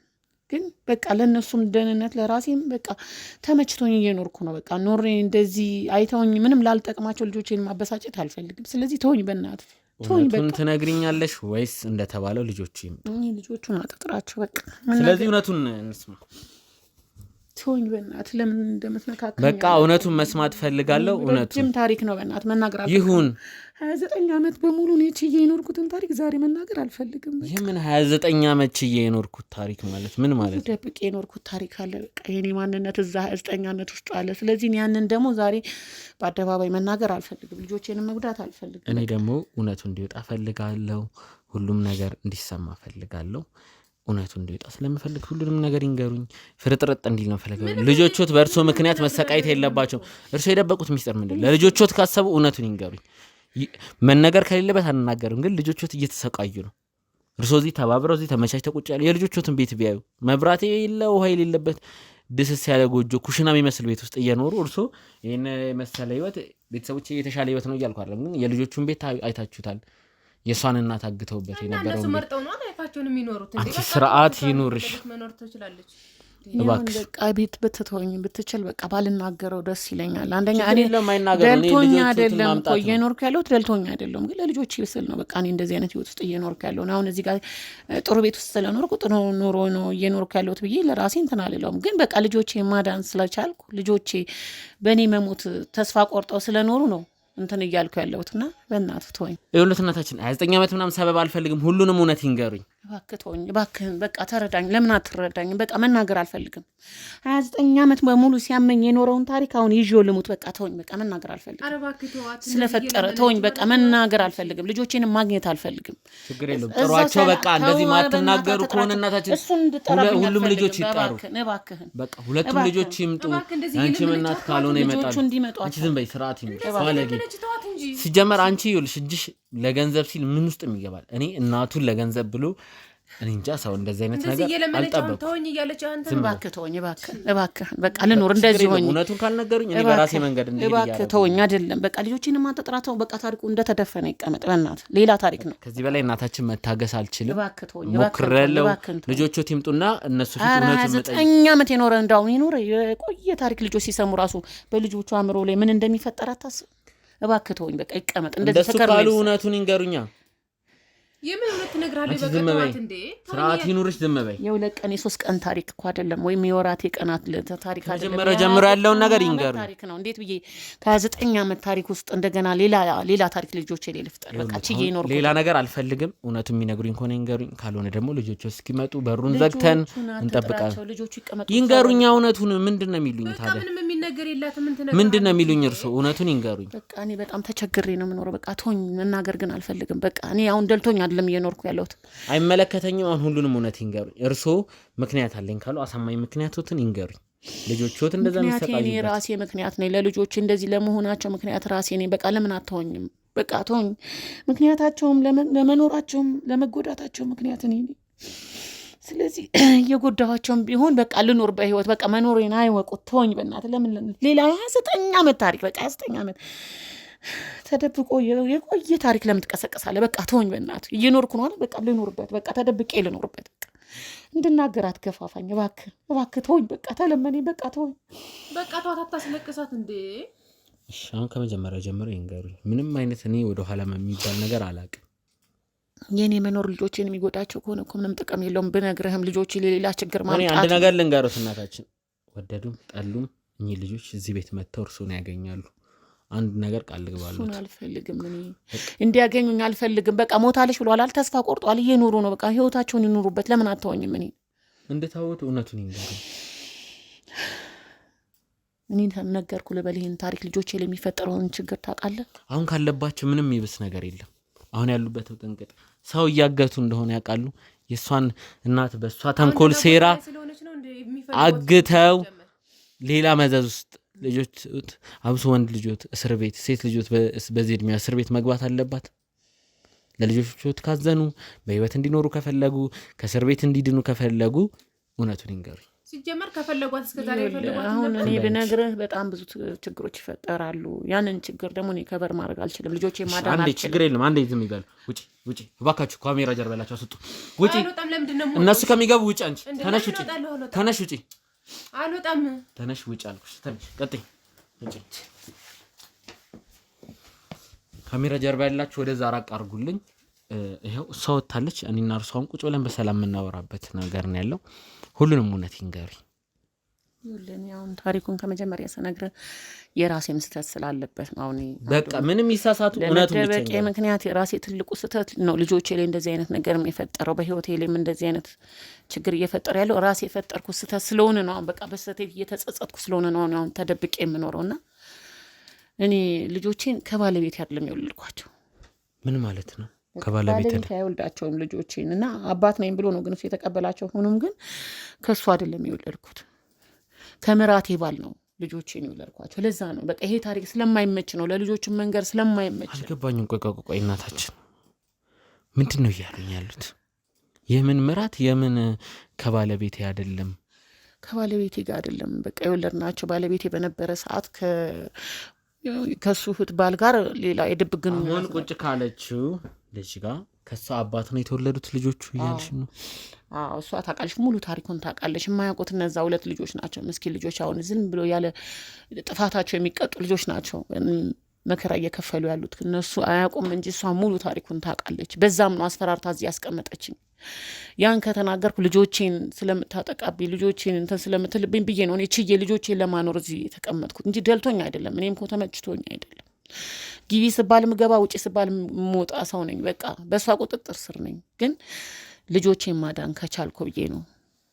ግን በቃ ለነሱም ደህንነት ለራሴም በቃ ተመችቶኝ እየኖርኩ ነው በቃ ኖሬ እንደዚህ አይተውኝ ምንም ላልጠቅማቸው ልጆቼን ማበሳጨት አልፈልግም ስለዚህ ተወኝ በእናትህ ተወኝ በቃ ትነግሪኛለሽ ወይስ እንደተባለው ልጆቹ ይምጡ እኔ ልጆቹን አጥጥራቸው በቃ ስለዚህ እውነቱን እንስማ ተወኝ በእናትህ ለምን እንደምትነካከኝ በቃ እውነቱን መስማት ፈልጋለሁ እውነቱን ታሪክ ነው በእናትህ መናገር ይሁን 29 አመት በሙሉ ነው ችዬ የኖርኩትን ታሪክ ዛሬ መናገር አልፈልግም ምን 29 አመት ችዬ የኖርኩት ታሪክ ማለት ምን ማለት ደብቄ የኖርኩት ታሪክ አለ በቃ የኔ ማንነት እዛ 29 አመት ውስጥ አለ ስለዚህ ያንን ደግሞ ዛሬ በአደባባይ መናገር አልፈልግም ልጆቼንም መጉዳት አልፈልግም እኔ ደግሞ እውነቱ እንዲወጣ ፈልጋለሁ ሁሉም ነገር እንዲሰማ ፈልጋለሁ እውነቱ እንዲወጣ ስለምፈልግ ሁሉንም ነገር ይንገሩኝ ፍርጥርጥ እንዲል ነው ፈልጋለሁ ልጆቹት በእርሶ ምክንያት መሰቃየት የለባቸው እርሶ የደበቁት ሚስጥር ምንድነው ለልጆቹት ካሰቡ እውነቱን ይንገሩኝ መነገር ከሌለበት አንናገርም ግን ልጆቹት እየተሰቃዩ ነው እርሶ እዚህ ተባብረው እዚህ ተመቻችተው ቁጭ ያሉ የልጆቹትን ቤት ቢያዩ መብራት የሌለው ውሃ የሌለበት ድስስ ያለ ጎጆ ኩሽና የሚመስል ቤት ውስጥ እየኖሩ እርሶ ይሄን መሰለ ህይወት ቤተሰቦች የተሻለ ህይወት ነው እያልኩ አይደለም ግን የልጆቹን ቤት አይታችሁታል የሷን እናት አግተውበት የነበረው እነሱ መርጠው ነው አይፋቸውን የሚኖሩት እንዴ ስርዓት ይኑርሽ መኖር ትችላለች እባክሽ በቃ ቤት ብትተወኝ ብትችል በቃ ባልናገረው ደስ ይለኛል አንደኛ እኔ ደልቶኛ አይደለም እኮ እየኖርኩ ያለሁት ደልቶኛ አይደለም ግን ለልጆች ይስል ነው በቃ እኔ እንደዚህ አይነት ህይወት ውስጥ እየኖርኩ ያለሁ አሁን እዚህ ጋር ጥሩ ቤት ውስጥ ስለኖርኩ ጥሩ ኑሮ ነው እየኖርኩ ያለሁት ብዬ ለራሴ እንትን አልለውም ግን በቃ ልጆቼ ማዳን ስለቻልኩ ልጆቼ በእኔ መሞት ተስፋ ቆርጠው ስለኖሩ ነው እንትን እያልኩ ያለሁትና በእናትህ ተወኝ ይኸውልህ እናታችን 29 አመት ምናምን ሰበብ አልፈልግም ሁሉንም እውነት ይንገሩኝ እባክህ ተወኝ እባክህን በቃ ተረዳኝ ለምን አትረዳኝ በቃ መናገር አልፈልግም 29 አመት በሙሉ ሲያመኝ የኖረውን ታሪክ አሁን ይዤው ልሙት በቃ ተወኝ በቃ መናገር አልፈልግም ኧረ እባክህ ተዋት ስለፈጠረ ተወኝ በቃ መናገር አልፈልግም ልጆቼንም ማግኘት አልፈልግም ችግር የለውም ጥሯቸው በቃ እንደዚህ ማትናገሩ ከሆነ እናታችን ሁሉም ልጆች ይጣሩ እባክህን በቃ ሁለቱም ልጆች ይምጡ አንቺ እናት ካልሆነ ይመጣሉ አንቺ ዝም በይ ስርዓት ይኑር ባለጌ ሲጀመር አንቺ ይኸውልሽ እጅሽ ለገንዘብ ሲል ምን ውስጥ የሚገባል እኔ እናቱን ለገንዘብ ብሎ እኔ እንጃ ሰው እንደዚህ አይነት ነገር አልጠበቅኩም ተወኝ እያለች አንተ እባክህ ተወኝ እባክህ በቃ ልኖር እንደዚህ ሆኜ እውነቱን ካልነገሩኝ እኔ በራሴ መንገድ እንድሄድ እባክህ ተወኝ አይደለም በቃ ልጆቼንም አንተጥራተው በቃ ታሪኩ እንደተደፈነ ይቀመጥ በእናትህ ሌላ ታሪክ ነው ከዚህ በላይ እናታችን መታገስ አልችልም እባክህ ተወኝ ሞክሬያለሁ ልጆቹት ይምጡና እነሱ ፊት እውነቱን መጠየቅ 9 አመት የኖረ እንዳው ይኖር የቆየ ታሪክ ልጆች ሲሰሙ ራሱ በልጆቹ አእምሮ ላይ ምን እንደሚፈጠር አታስብ እባክህ ተወኝ በቃ ይቀመጥ እንደዚህ ተከርካሉ እውነቱን ይንገሩኛ የምን እውነት ትነግራለህ በቃ ተዋት እንዴ ስርዓት ይኑርሽ ዝም በይ የሁለት ቀን የሶስት ቀን ታሪክ እኮ አይደለም ወይም የወራት የቀናት ታሪክ አይደለም ጀምሮ ያለውን ነገር ይንገሩ ታሪክ ነው እንዴት ብዬ ከ29 አመት ታሪክ ውስጥ እንደገና ሌላ ታሪክ ልጆቼ ላይ ልፍጠር በቃ ችዬ ይኖር ሌላ ነገር አልፈልግም እውነቱን የሚነግሩኝ ከሆነ ይንገሩኝ ካልሆነ ደግሞ ልጆቹ እስኪመጡ በሩን ዘግተን እንጠብቃለን ልጆቹ ይቀመጡ ይንገሩኛ እውነቱን ምንድነው የሚሉኝ ታዲያ ምንም የሚነገር የላትም እንትን ምንድነው የሚሉኝ እርሱ እውነቱን ይንገሩኝ በቃ እኔ በጣም ተቸግሬ ነው የምኖረው በቃ ተወኝ መናገር ግን አልፈልግም በቃ እኔ አሁን ደልቶኝ አይደለም እየኖርኩ ያለሁት አይመለከተኝም አሁን ሁሉንም እውነት ይንገሩኝ እርሱ ምክንያት አለኝ ካሉ አሳማኝ ምክንያቶትን ይንገሩኝ ልጆቹት እንደዛ የሚሰቃዩ እኔ ራሴ ምክንያት ነኝ ለልጆች እንደዚህ ለመሆናቸው ምክንያት ራሴ ነኝ በቃ ለምን አትሆኝም በቃ ተወኝ ምክንያታቸውም ለመኖራቸውም ለመጎዳታቸው ምክንያት ነኝ ስለዚህ የጎዳዋቸውም ቢሆን በቃ ልኖር በህይወት በቃ መኖሬን አይወቁት ተወኝ በእናትህ ለምን ሌላ 29 አመት ታሪክ በቃ 29 አመት ተደብቆ የቆየ ታሪክ ለምን ትቀሰቀሳለህ በቃ ተወኝ በእናትህ እየኖርኩ ነው በቃ ልኖርበት በቃ ተደብቄ ልኖርበት በቃ እንድናገር አትገፋፋኝ እባክህ ተወኝ በቃ ተለመነኝ በቃ ተወኝ በቃ ተዋት አታስለቅሳት እንዴ እሺ አሁን ከመጀመሪያ ጀምሮ ይንገሩኝ ምንም አይነት እኔ ወደ ኋላ የሚባል ነገር አላውቅም የኔ መኖር ልጆቼን የሚጎዳቸው ከሆነ እኮ ምንም ጥቅም የለውም ብነግርህም ልጆቼ ሌላ ችግር ማምጣት እኔ አንድ ነገር ልንገሩት እናታችን ወደዱም ጠሉም እኚህ ልጆች እዚህ ቤት መጥተው እርሱን ያገኛሉ አንድ ነገር ቃል ልግባለሁ እሱን አልፈልግም እኔ እንዲያገኙኝ አልፈልግም በቃ ሞታለች ብሏል ተስፋ ቆርጧል እየኖሩ ነው በቃ ህይወታቸውን ይኑሩበት ለምን አትተወኝም እኔ እንደታወቱ እውነቱን ይንገሩ እኔ ተነገርኩ ለበልህን ታሪክ ልጆቼ ለሚፈጠረውን ችግር ታውቃለህ አሁን ካለባቸው ምንም ይብስ ነገር የለም አሁን ያሉበት ጥንቅጥ ሰው ያገቱ እንደሆነ ያውቃሉ የሷን እናት በሷ ተንኮል ሴራ አግተው ሌላ መዘዝ ውስጥ ልጆች አብሶ ወንድ ልጆች እስር ቤት ሴት ልጆች በዚህ እድሜ እስር ቤት መግባት አለባት ለልጆቹ ካዘኑ በህይወት እንዲኖሩ ከፈለጉ ከእስር ቤት እንዲድኑ ከፈለጉ እውነቱን ይንገሩ ሲጀመር ከፈለጓት እስከ ዛሬ የፈለጓት አሁን እኔ ብነግርህ በጣም ብዙ ችግሮች ይፈጠራሉ ያንን ችግር ደግሞ እኔ ከበር ማድረግ አልችልም ልጆቼ ማዳን አንዴ ችግር የለም አንዴ ዝም ይበሉ ውጪ እባካችሁ ካሜራ ጀርባ ያላችሁ አስጡ ውጪ እነሱ ከሚገቡ ውጪ አንቺ ተነሽ ውጪ አልወጣም ተነሽ ውጪ አልኩሽ ተነሽ ቀጥይ ውጪ ካሜራ ጀርባ ያላችሁ ወደዛ ራቅ አርጉልኝ ይሄው ሰው ወጣለች እኔና እርሷን ቁጭ ብለን በሰላም እናወራበት ነገር ነው ያለው ሁሉንም እውነት ይንገሪ ይሁን ያውን ታሪኩን ከመጀመሪያ ሰነግረ የራሴ ምስተት ስላለበት ነው አሁን በቃ ምንም ይሳሳቱ እውነቱ ብቻ ነው ምክንያት የራሴ ትልቁ ስተት ነው ልጆቼ ላይ እንደዚህ አይነት ነገር የሚፈጠረው በህይወቴ ላይ እንደዚህ አይነት ችግር እየፈጠረ ያለው ራሴ የፈጠርኩት ስተት ስለሆነ ነው በቃ በስተቴ እየተጸጸትኩ ስለሆነ ነው አሁን ተደብቄ የምኖረውና እኔ ልጆቼን ከባለቤት አይደለም የወለድኳቸው ምን ማለት ነው ከባለቤት አይወልዳቸውም ልጆቼንና አባት ነኝ ብሎ ነው ግን እሱ የተቀበላቸው ሆኖም ግን ከሱ አይደለም የወለድኩት ከምራቴ ባል ነው ልጆቼን የወለድኳቸው ለዛ ነው በቃ ይሄ ታሪክ ስለማይመች ነው ለልጆቹም መንገር ስለማይመች አልገባኝም ቆይ እናታችን ምንድነው ያሉኝ ያሉት የምን ምራት የምን ከባለቤቴ አይደለም ከባለቤቴ ጋር አይደለም በቃ የወለድናቸው ባለቤቴ በነበረ ሰዓት ከሱ እህት ባል ጋር ሌላ የድብቅ ግንኙነት አሁን ቁጭ ካለችው ልጅ ጋር ከሷ አባት ነው የተወለዱት ልጆቹ ይያልሽ ነው እሷ ታውቃለች ሙሉ ታሪኩን ታውቃለች የማያውቁት እነዛ ሁለት ልጆች ናቸው ምስኪን ልጆች አሁን ዝም ብሎ ያለ ጥፋታቸው የሚቀጡ ልጆች ናቸው መከራ እየከፈሉ ያሉት እነሱ አያውቁም እንጂ እሷ ሙሉ ታሪኩን ታውቃለች በዛም ነው አስፈራርታ እዚህ ያስቀመጠችኝ ያን ከተናገርኩ ልጆቼን ስለምታጠቃብኝ ልጆቼን እንትን ስለምትልብኝ ብዬ ነው እኔ ችዬ ልጆቼን ለማኖር እዚህ የተቀመጥኩት እንጂ ደልቶኝ አይደለም እኔም እኮ ተመችቶኝ አይደለም ግቢ ስባል ምገባ ውጪ ስባል ሞጣ ሰው ነኝ በቃ በሷ ቁጥጥር ስር ነኝ ግን ልጆቼን ማዳን ከቻልኩ ብዬ ነው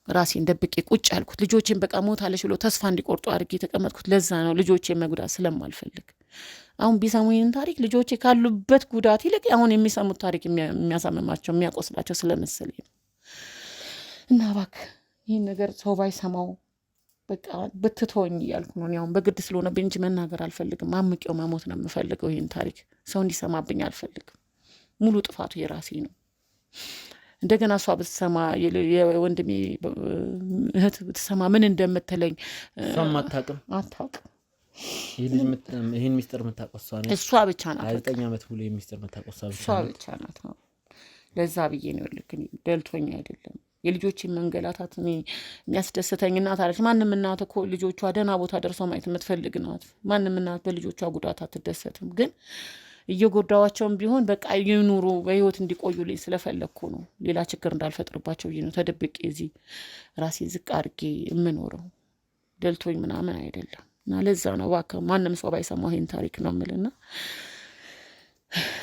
ራሴን ደብቄ ቁጭ ያልኩት ልጆቼን በቃ ሞታለች ብሎ ተስፋ እንዲቆርጡ አድርጌ የተቀመጥኩት ለዛ ነው ልጆቼን መጉዳት ስለማልፈልግ አሁን ቢሰሙኝ ታሪክ ልጆቼ ካሉበት ጉዳት ይልቅ አሁን የሚሰሙት ታሪክ የሚያሳምማቸው የሚያቆስላቸው ስለመሰለኝ እና እባክህ ይሄን ነገር ሰው ባይሰማው በቃ በትተውኝ እያልኩ ነው ያው በግድ ስለሆነ እንጂ መናገር አልፈልግም አምቄው መሞት ነው የምፈልገው ይሄን ታሪክ ሰው እንዲሰማብኝ አልፈልግም ሙሉ ጥፋቱ የራሴ ነው እንደገና እሷ ብትሰማ የወንድሜ እህት ብትሰማ ምን እንደምትለኝ ሰማታቅም ይሄን ሚስጥር መታቆሷ ነው እሷ ብቻ ናት 9 ዓመት ሙሉ የሚስጥር መታቆሷ እሷ ብቻ ናት ለዛ ብዬ ነው ልክ ደልቶኝ አይደለም የልጆችን መንገላታት የሚያስደስተኝ እናት አለች ማንንም እናት እኮ ልጆቿ ደህና ቦታ ደርሰው ማየት የምትፈልግ ናት ማንንም እናት በልጆቿ ጉዳት አትደሰትም ግን እየጎዳዋቸውም ቢሆን በቃ ይኑሩ በህይወት እንዲቆዩልኝ ስለፈለኩ ነው ሌላ ችግር እንዳልፈጥርባቸው ነው ተደብቄ እዚህ ራሴ ዝቅ አድርጌ የምኖረው ደልቶኝ ምናምን አይደለም እና ለዛ ነው እባክህ ማንም ሰው ባይሰማው ይሄን ታሪክ ነው የምልና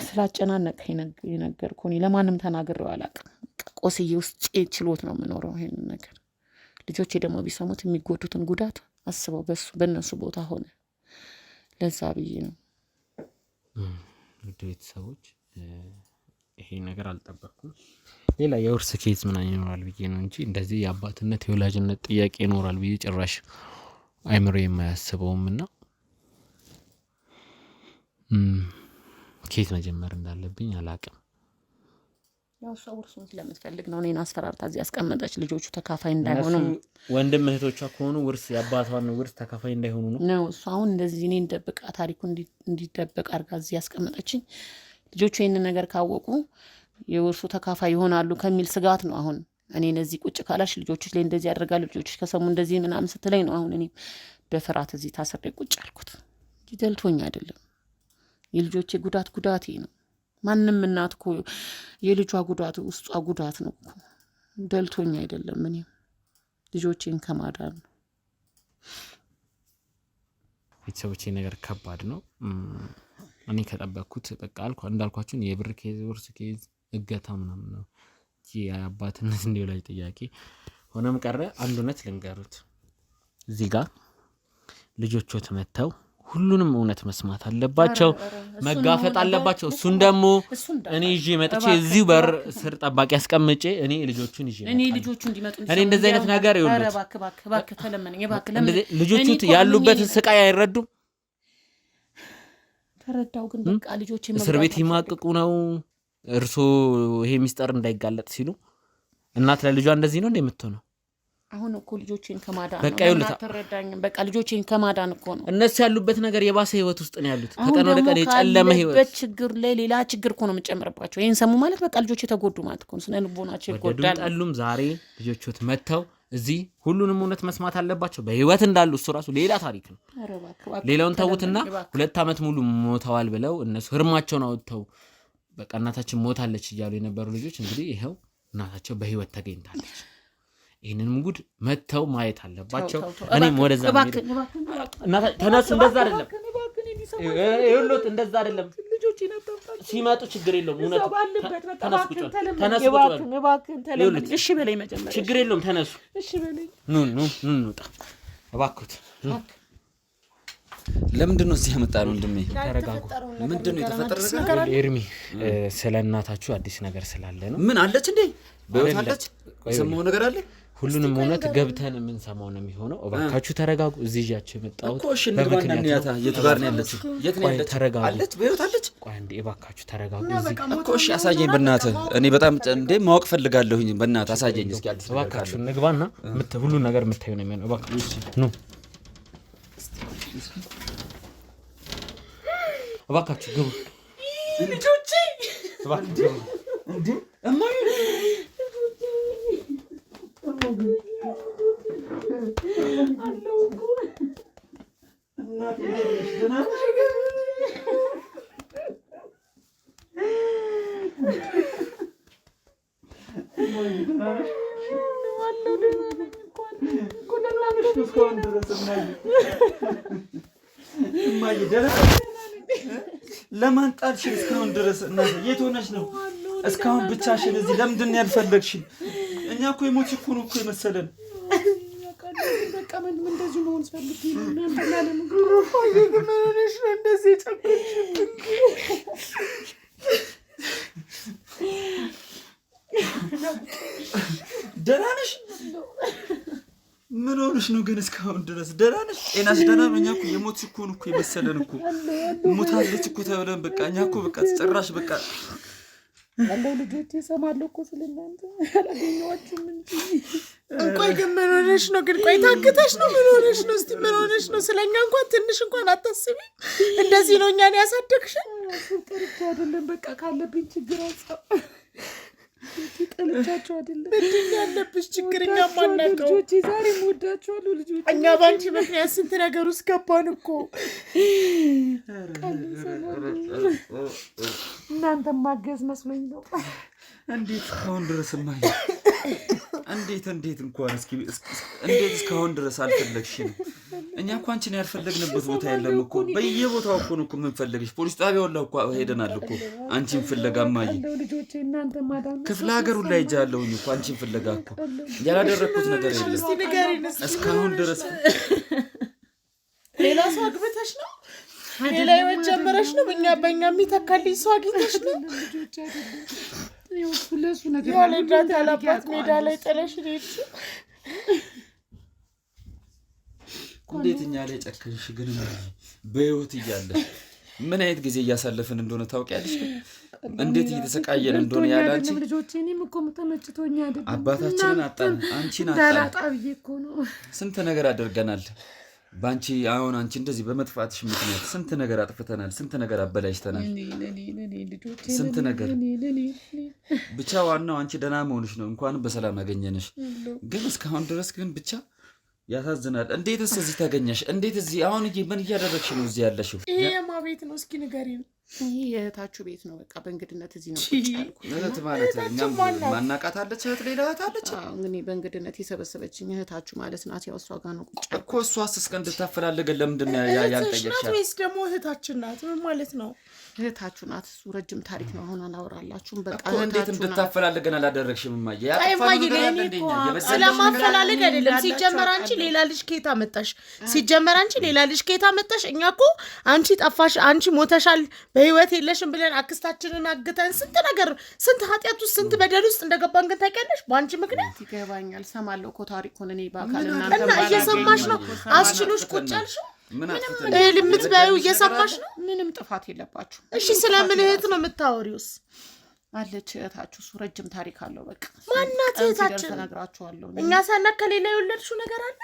ስላጨናነቀኝ የነገርኩኝ ለማንም ተናግሬው አላውቅም ቆስዬ ውስጥ ችሎት ነው የምኖረው ይሄን ነገር ልጆቼ ደግሞ ቢሰሙት የሚጎዱትን ጉዳት አስበው በእነሱ ቦታ ሆነ ለዛ ብዬ ነው ቤተሰቦች ይሄ ነገር አልጠበቅኩም ሌላ የውርስ ኬዝ ምናምን ይኖራል ብዬ ነው እንጂ እንደዚህ የአባትነት የወላጅነት ጥያቄ ይኖራል ብዬ ጭራሽ አይምሮ የማያስበውምና ኬዝ መጀመር እንዳለብኝ አላውቅም ያው ሰው ውርሱን ስለምትፈልግ ነው እኔን አስፈራርታ እዚህ ያስቀመጠች ልጆቹ ተካፋይ እንዳይሆኑ ወንድም እህቶቿ ከሆኑ ውርስ የአባቷን ውርስ ተካፋይ እንዳይሆኑ ነው እሱ አሁን እንደዚህ እኔን ደብቃ ታሪኩ እንዲደበቅ አድርጋ እዚህ ያስቀመጠችኝ ልጆቹ ይሄንን ነገር ካወቁ የውርሱ ተካፋይ ይሆናሉ ከሚል ስጋት ነው አሁን እኔን እዚህ ቁጭ ካላሽ ልጆችሽ ላይ እንደዚህ ያደርጋሉ ልጆችሽ ከሰሙ እንደዚህ ምናምን ስትለኝ ነው አሁን እኔ በፍርሃት እዚህ ታስሬ ቁጭ አልኩት ይደልቶኝ አይደለም የልጆቼ ጉዳቴ ነው ማንንም እናት እኮ የልጇ ጉዳት ውስጧ ጉዳት ነው እኮ ደልቶኝ አይደለም እኔ ልጆቼን ከማዳን ቤተሰቦቼ ነገር ከባድ ነው። እኔ ከጠበቅኩት በቃ እንዳልኳችሁ የብር ኬዝ ወርስ ኬዝ እገታ ምናምን ነው የአባትነት እንዲው ላይ ጥያቄ ሆነም ቀረ። አንድ እውነት ልንገሩት እዚህ ጋር ልጆቹት መተው ሁሉንም እውነት መስማት አለባቸው፣ መጋፈጥ አለባቸው። እሱን ደግሞ እኔ ይዤ መጥቼ እዚሁ በር ስር ጠባቂ አስቀምጬ እኔ ልጆቹን ይዤ እኔ እንደዚህ አይነት ነገር ይወሉት ልጆቹ ያሉበት ስቃይ አይረዱም። ተረዳው ግን በቃ ልጆቼ እስር ቤት ይማቅቁ ነው። እርሶ ይሄ ሚስጥር እንዳይጋለጥ ሲሉ እናት ለልጇ እንደዚህ ነው እንደምትሆነው። አሁን እኮ ልጆቼን ከማዳን ነው ተረዳኝም። በቃ ልጆቼን ከማዳን እኮ ነው። እነሱ ያሉበት ነገር የባሰ ህይወት ውስጥ ነው ያሉት። ከቀን ወደ ቀን የጨለመ ህይወት በችግር ላይ ሌላ ችግር እኮ ነው የምጨምርባቸው። ይሄን ሰሙ ማለት በቃ ልጆቼ ተጎዱ ማለት እኮ ነው። ስነ ልቦናቸው ይጎዳል። ጠሉም ዛሬ ልጆቹት መተው እዚህ ሁሉንም እውነት መስማት አለባቸው። በህይወት እንዳሉ እሱ ራሱ ሌላ ታሪክ ነው። ሌላውን ተውትና 2 ዓመት ሙሉ ሞተዋል ብለው እነሱ ህርማቸውን አውጥተው በቃ እናታችን ሞታለች እያሉ የነበሩ ልጆች እንግዲህ ይሄው እናታቸው በህይወት ተገኝታለች። ይሄንንም ጉድ መተው ማየት አለባቸው። እኔም ወደዛ ተነሱ። እንደዛ አይደለም ይሁሉት፣ እንደዛ አይደለም። ሲመጡ ችግር የለውም። እውነት ተነሱ። እሺ በለኝ መጀመሪያ ችግር የለውም። ተነሱ። እሺ በለኝ። ኑ እንውጣ እባክዎት። ለምንድን ነው እዚህ ያመጣነው? ወንድሜ ተረጋጉ። ምንድን ነው የተፈጠረው ነገር? ኤርሚ ስለ እናታችሁ አዲስ ነገር ስላለ ነው። ምን አለች እንዴ? በህይወት አለች? የሰማው ነገር አለ? ሁሉንም እውነት ገብተን የምንሰማው ነው የሚሆነው። እባካችሁ ተረጋጉ። እዚህ ይዣችሁ የመጣሁት እኮ እሺ፣ እንግባና ያታ የት ጋር ነው ያለችው? የት ነው ያለችው? ተረጋጉ። አለች? በህይወት አለች? ቆይ አንዴ እባካችሁ ተረጋጉ። እኮ እሺ፣ አሳየኝ በእናትህ። እኔ በጣም እንዴ ማወቅ ፈልጋለሁኝ። በእናትህ አሳየኝ እስኪ። አዲስ ነገር እባካችሁ እንግባና ሁሉ ነገር የምታዩ ነው የሚሆነው። እባካችሁ ኑ፣ እባካችሁ ግቡ። ልጆቼ እባካችሁ እንዴ እማዬ ለማን ጣልሽን እስካሁን ድረስ? እናቴ የት ሆነሽ ነው እስካሁን ብቻሽን እዚህ? ለምንድን ነው ያልፈለግሽን? እኛ እኮ የሞት እኮ ነው እኮ የመሰለን። በቃ ምን እንደዚህ መሆን ፈልጊ ነው? እናንተላለም ምን ሆነሽ ነው እንደዚህ ጨከንሽ? ደህና ነሽ? ምን ሆነሽ ነው ግን እስካሁን ድረስ? ደህና ነሽ? ጤናሽ ደህና ነው? እኛ እኮ የሞት እኮ ነው እኮ የመሰለን እኮ ሞታለች እኮ ተብለን በቃ እኛ እኮ በቃ ጭራሽ በቃ ያለው ልጆቼ እሰማለሁ እኮ ስለእናንተ አላገኘኋችሁም እንጂ። ቆይ ግን ምን ሆነሽ ነው ግን? ቆይ ታግተሽ ነው? ምን ሆነሽ ነው? እስቲ ምን ሆነሽ ነው? ስለኛ እንኳን ትንሽ እንኳን አታስቢ። እንደዚህ ነው እኛን ያሳደግሽን? ጠርቻ አይደለም በቃ ካለብኝ ችግር አንጻር ጠልቻቸው አይደለም። ምንድን ያለብሽ ችግር? እኛ ማናውቀው ልጆቼ ዛሬ እወዳቸዋለሁ ልጆቼ። እኛ ባንቺ ምክንያት ስንት ነገር ውስጥ ገባን እኮ። እናንተ ማገዝ መስሎኝ ነው። እንዴት እስካሁን ድረስ ማይ እንዴት እንኳን እስኪ እንዴት እስካሁን ድረስ አልፈለግሽም? እኛ እኮ አንቺን ያልፈለግንበት ቦታ የለም እኮ። በየቦታው እኮ ነው የምንፈልግሽ። ፖሊስ ጣቢያው ላይ እኮ ሄደናል እኮ አንቺን ፍለጋ ማይ። ክፍለ ሀገሩ ላይ ሄጃለሁኝ እኮ አንቺን ፍለጋ እኮ። ያላደረኩት ነገር የለም እስካሁን ድረስ። ሌላ ሰው አግብተሽ ነው? ሌላ ህይወት ጀመረሽ ነው? በእኛ የሚተካልኝ ሰው አግኝተሽ ነው? ያለዳት ያላባት ሜዳ ላይ ጥለሽ ሄድሽ። እንዴት እኛ ላይ ጨከንሽ ግን? በህይወት እያለሽ ምን አይነት ጊዜ እያሳለፍን እንደሆነ ታውቂያለሽ? እንዴት እየተሰቃየን እንደሆነ ያላንቺ ልጆቼ። እኔም እኮ ተመችቶኝ አይደለም። አባታችንን አጣን፣ አንቺን አጣን። ስንት ነገር አድርገናል ባንቺ። አሁን አንቺ እንደዚህ በመጥፋትሽ ምክንያት ስንት ነገር አጥፍተናል፣ ስንት ነገር አበላሽተናል፣ ስንት ነገር። ብቻ ዋናው አንቺ ደህና መሆንሽ ነው። እንኳን በሰላም አገኘንሽ። ግን እስካሁን ድረስ ግን ብቻ ያሳዝናል። እንዴትስ እዚህ ተገኘሽ? እንዴት እዚህ? አሁን ምን እያደረግሽ ነው እዚህ ያለሽው? ይሄ የማ ቤት ነው? እስኪ ንገሪኝ። የእህታችሁ ቤት ነው በቃ በእንግድነት እዚህ ነው ቁጭ ያልኩት። እህት ማለት እኛም ማናቃት አለች እህት ሌላ እህት አለች። እንግዲህ በእንግድነት የሰበሰበችኝ እህታችሁ ማለት ናት። ያው እሷ ጋር ነው ቁጭ እኮ እሷስ እስከ እንድታፈላልገን ለምንድን ነው ያልጠየቅሻት? ወይስ ደግሞ እህታችን ናት? ምን ማለት ነው? እህታችሁ ናት። እሱ ረጅም ታሪክ ነው። አሁን አላወራላችሁም። በቃ እኮ እንዴት እንድታፈላልገን አላደረግሽም? እማዬ ስለማፈላለግ አይደለም። ሲጀመር አንቺ ሌላ ልጅ ከየት አመጣሽ? እኛ እኮ አንቺ ጠፋሽ፣ አንቺ ሞተሻል፣ በህይወት የለሽም ብለን አክስታችንን አግተን ስንት ነገር ስንት ኃጢአት ውስጥ ስንት በደል ውስጥ እንደገባን ግን ታውቂያለሽ? በአንቺ ምክንያት ይገባኛል። ሰማለሁ እኮ ታሪኩን እኔ በአካል እና እየሰማሽ ነው። አስችሎሽ ቁጭ ያልሽው ልምትበዩ እየሰማሽ ነው። ምንም ጥፋት የለባችሁ። እሺ ስለምን እህት ነው የምታወሪውስ? አለች እህታችሁ። እሱ ረጅም ታሪክ አለው። በቃ ማናት እህታችን? ተነግራችኋለሁ። እኛ ሳናከ ሌላ የወለድሽው ነገር አለ?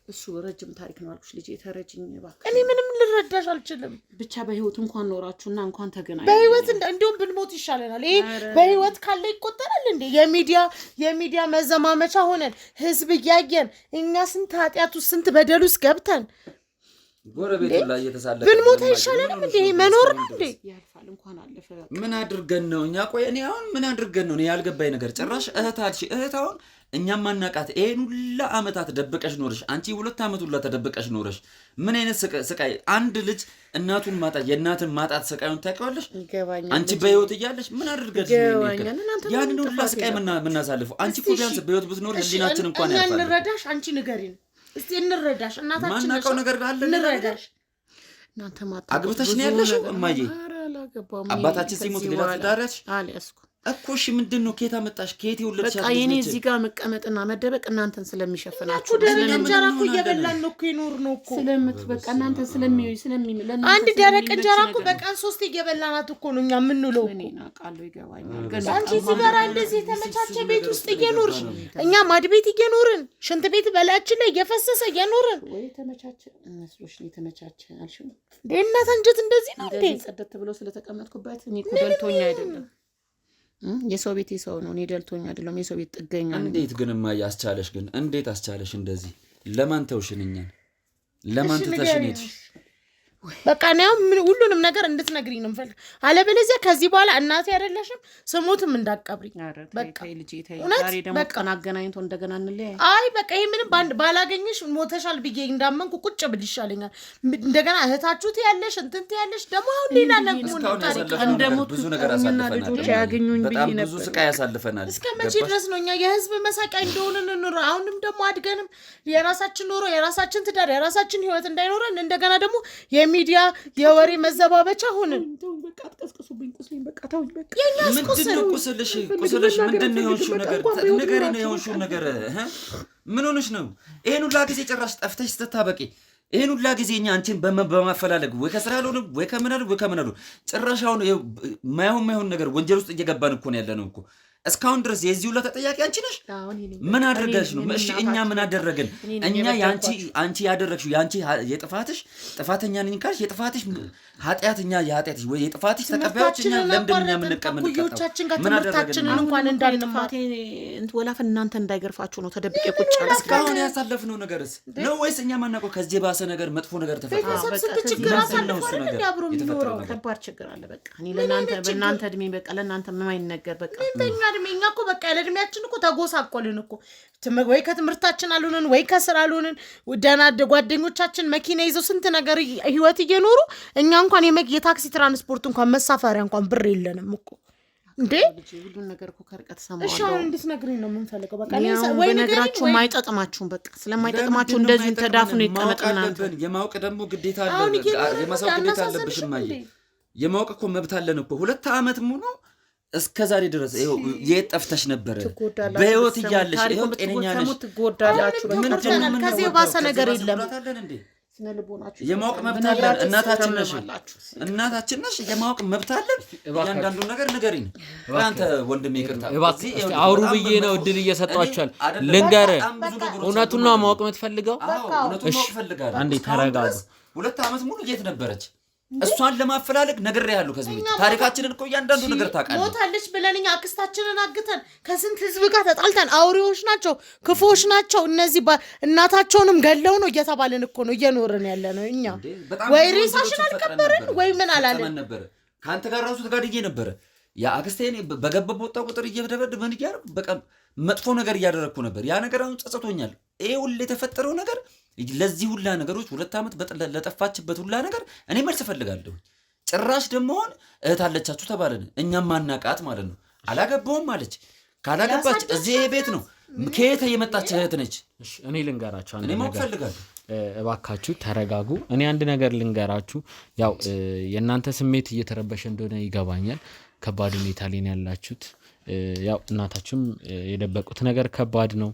እሱ ረጅም ታሪክ ነው አልኩሽ ልጄ። ተረጅኝ እባክሽ። እኔ ምንም ልረዳሽ አልችልም። ብቻ በህይወት እንኳን ኖራችሁና እንኳን ተገናኙ። በህይወት እንዲሁም ብንሞት ይሻለናል። ይሄ በህይወት ካለ ይቆጠራል እንዴ? የሚዲያ መዘማመቻ ሆነን ህዝብ እያየን እኛ ስንት ኃጢአት ውስጥ ስንት በደል ውስጥ ገብተን ጎረቤቱ ላይ እየተሳለፈ ብንሞት አይሻለንም እንዴ? መኖር ነው እንዴ? ያልፋል። እንኳን አለፈ። ምን አድርገን ነው እኛ? ቆይ እኔ አሁን ምን አድርገን ነው? እኔ ያልገባኝ ነገር ጭራሽ እህት አሁን እኛም ማናቃት ይሄን ሁላ አመታት ደብቀሽ ኖርሽ። አንቺ 2 አመት ሁላ ተደብቀሽ ኖርሽ። ምን አይነት ስቃይ! አንድ ልጅ እናቱን ማጣት የእናትን ማጣት ስቃዩን ታውቂዋለሽ? አንቺ በህይወት እያለሽ ምን አድርገሽ ነው ያን ሁላ ስቃይ ምናሳልፈው? አንቺ እኮ ቢያንስ በህይወት ብትኖር ህሊናችን እንኳን ያልፋል። እንረዳሽ። አንቺ ንገሪን እስቲ እንረዳሽ። እናታችን ማናቀው ነገር አለ እንረዳሽ። እናንተ ማጣ አግብተሽ ነው ያለሽው እማዬ? አባታችን ሲሞት ሌላ ትዳርሽ አልያዝኩ እኮ። እሺ ምንድን ነው? ከየት አመጣሽ? ከየት ይወለድሽ? በቃ የኔ እዚህ ጋር መቀመጥና መደበቅ እናንተን ስለሚሸፍናችሁ ደረቅ እንጀራ እኮ እየበላን ነው እኮ ይኖር ነው እኮ በቃ እናንተን ስለሚለና አንድ ደረቅ እንጀራ እኮ በቀን 3 እየበላናት እኮ ነው እኛ የምንውለው። እኔ አውቃለሁ፣ ይገባኛል። አንቺ እዚህ ጋር እንደዚህ የተመቻቸ ቤት ውስጥ እየኖርሽ እኛ ማድ ቤት እየኖርን ሽንት ቤት በላያችን ላይ እየፈሰሰ እየኖርን ወይ ተመቻቸ መስሎሽ ነው? የተመቻቸ አልሽው እናት አንጀት እንደዚህ ነው እንዴ? ጸደት ብሎ ስለተቀመጥኩበት እኔ እኮ ደልቶኛ አይደለም። የሰው ቤት የሰው ነው። እኔ ደልቶኛ አይደለም። የሰው ቤት ጥገኛ። እንዴት ግን እማዬ አስቻለሽ? ግን እንዴት አስቻለሽ? እንደዚህ ለማን ተውሽን? እኛን ለማን ትተሽን ሄድሽ? በቃ ነው ሁሉንም ነገር እንድትነግሪኝ ነው የምፈልግ። አለበለዚያ ከዚህ በኋላ እናቴ አይደለሽም ስሞትም እንዳትቀብሪኝ። በቃ ልጄ ተይ። ዛሬ ደግሞ ቀን አገናኝቶ እንደገና እንለያይ። አይ በቃ ይሄ ምንም ባላገኝሽ ሞተሻል ብዬ እንዳመንኩ ቁጭ ብል ይሻለኛል። እንደገና እህታችሁት ያለሽ እንትንት ያለሽ ደግሞ አሁን ሌላ ደግሞ ታሪክ እንደሞት ብዙ ነገር አሳልፈናል። ልጆች ያገኙኝ ብዬ ነበር። ብዙ ስቃይ ያሳልፈናል። እስከ መቼ ድረስ ነው እኛ የህዝብ መሳቂያ እንደሆነን እንኖር? አሁንም ደግሞ አድገንም የራሳችን ኑሮ የራሳችን ትዳር የራሳችን ህይወት እንዳይኖረን እንደገና ደግሞ ሚዲያ የወሬ መዘባበቻ ሆነን በቃ አትቀስቅሱብኝ። ቁስሌን በቃ ተውኝ። በቃ የኛስ ምንድነው ቁስልሽ? ምንድነው የሆንሽው ነገር? ንገሪኝ ነው የሆንሽው ነገር። ምን ሆነሽ ነው? ይሄን ሁላ ጊዜ ጭራሽ ጠፍተሽ ስትታበቂ ይሄን ሁላ ጊዜ እኛ አንቺን በማፈላለግ ወይ ከስራ አልሆንም ወይ ከምን አሉ ጭራሽ አሁን ማይሆን ነገር ወንጀል ውስጥ እየገባን እኮ ነው ያለነው እኮ እስካሁን ድረስ የዚህ ሁሉ ተጠያቂ አንቺ ነሽ። ምን አድርገሽ ነው? እሺ እኛ ምን አደረግን? እኛ አንቺ ያደረግሽው ያንቺ የጥፋትሽ ጥፋተኛ ነኝ ካልሽ የጥፋትሽ ኃጢአተኛ የኃጢአትሽ ወይ የጥፋትሽ ተቀባዮች እኛ ለምንድን ነው የምንቀመጥ? ምን አደረግን? እንኳን እንዳልጥፋቴ ወላፈን እናንተ እንዳይገርፋችሁ ነው ተደብቄ ቁጭ አለ። እስካሁን ያሳለፍነው ነገርስ ነው ወይስ እኛ ማናውቀው ከዚህ ባሰ ነገር መጥፎ ነገር ተፈጥሮ ችግር አሳልፈን እንዲያብሩ የሚኖረው ከባድ ችግር አለ። በቃ እኔ ለእናንተ በእናንተ እድሜ በቃ ለእናንተ የማይነገር በቃ እኛ እኮ በቃ ያለ እድሜያችን እኮ ተጎሳቆልን እኮ ወይ ከትምህርታችን አልሆንን ወይ ከስራ አልሆንን። ደህና ጓደኞቻችን መኪና ይዘው ስንት ነገር ህይወት እየኖሩ እኛ እንኳን የታክሲ ትራንስፖርት እንኳን መሳፈሪያ እንኳን ብር የለንም እኮ እንዴ። ሁሉን ነገር እኮ ከርቀት ሰማሁ። እሺ አሁን እንድትነግሪኝ ነው የምንፈልገው። በቃ ወይ ነገራችሁ የማይጠቅማችሁም በቃ ስለማይጠቅማችሁ እንደዚህ ተዳፍኑ ይቀመጥና የማወቅ ደግሞ ግዴታ አለ። የማሳወቅ ግዴታ አለብሽ እማዬ። የማወቅ እኮ መብት አለን እኮ 2 አመት ሙሉ እስከ ዛሬ ድረስ ይሄው የት ጠፍተሽ ነበር? በህይወት እያለሽ ይሄው ጤነኛ ነሽ። ትጎዳላችሁ። ከዚህ ባሰ ነገር የለም። የማወቅ መብት አለን። እናታችን ነሽ። የማወቅ መብት አለን። እያንዳንዱ ነገር ንገሪኝ። አንተ ወንድሜ ይቅርታ አውሩ ብዬ ነው እድል እየሰጧቸዋል። ልንገርህ እውነቱን ነው ማወቅ የምትፈልገው? እውነቱን ማወቅ እፈልጋለሁ። አንዴ ተረጋጋ። 2 አመት ሙሉ የት ነበረች? እሷን ለማፈላለግ ነግሬሃለሁ። ከዚህ ቤት ታሪካችንን እኮ እያንዳንዱ ነገር ታውቃለህ። ሞታለች ብለን እኛ አክስታችንን አግተን ከስንት ህዝብ ጋር ተጣልተን አውሬዎች ናቸው፣ ክፉዎች ናቸው እነዚህ እናታቸውንም ገለው ነው እየተባልን እኮ ነው እየኖርን ያለ ነው እኛ። ወይ ሬሳሽን አልቀበርን ወይ ምን አላለን ነበር። ከአንተ ጋር ራሱ ተጋድዬ ነበረ። ያ አክስቴን በገባ ወጣ ቁጥር እየደበደበን እያደረኩ በቃ መጥፎ ነገር እያደረግኩ ነበር። ያ ነገር አሁን ጸጽቶኛል። ይሄ ሁሉ የተፈጠረው ነገር ለዚህ ሁላ ነገሮች 2 ዓመት ለጠፋችበት ሁላ ነገር እኔ መልስ እፈልጋለሁ። ጭራሽ ደግሞ እህት አለቻችሁ ተባለን። እኛም ማናቃት ማለት ነው። አላገባውም አለች። ካላገባች እዚህ ቤት ነው ከየት የመጣች እህት ነች? እኔ ልንገራችሁ አንድ ነገር እኔ እፈልጋለሁ። እባካችሁ ተረጋጉ። እኔ አንድ ነገር ልንገራችሁ። ያው የእናንተ ስሜት እየተረበሸ እንደሆነ ይገባኛል። ከባድ ሁኔታ ላይ ያላችሁት ያው እናታችሁም የደበቁት ነገር ከባድ ነው።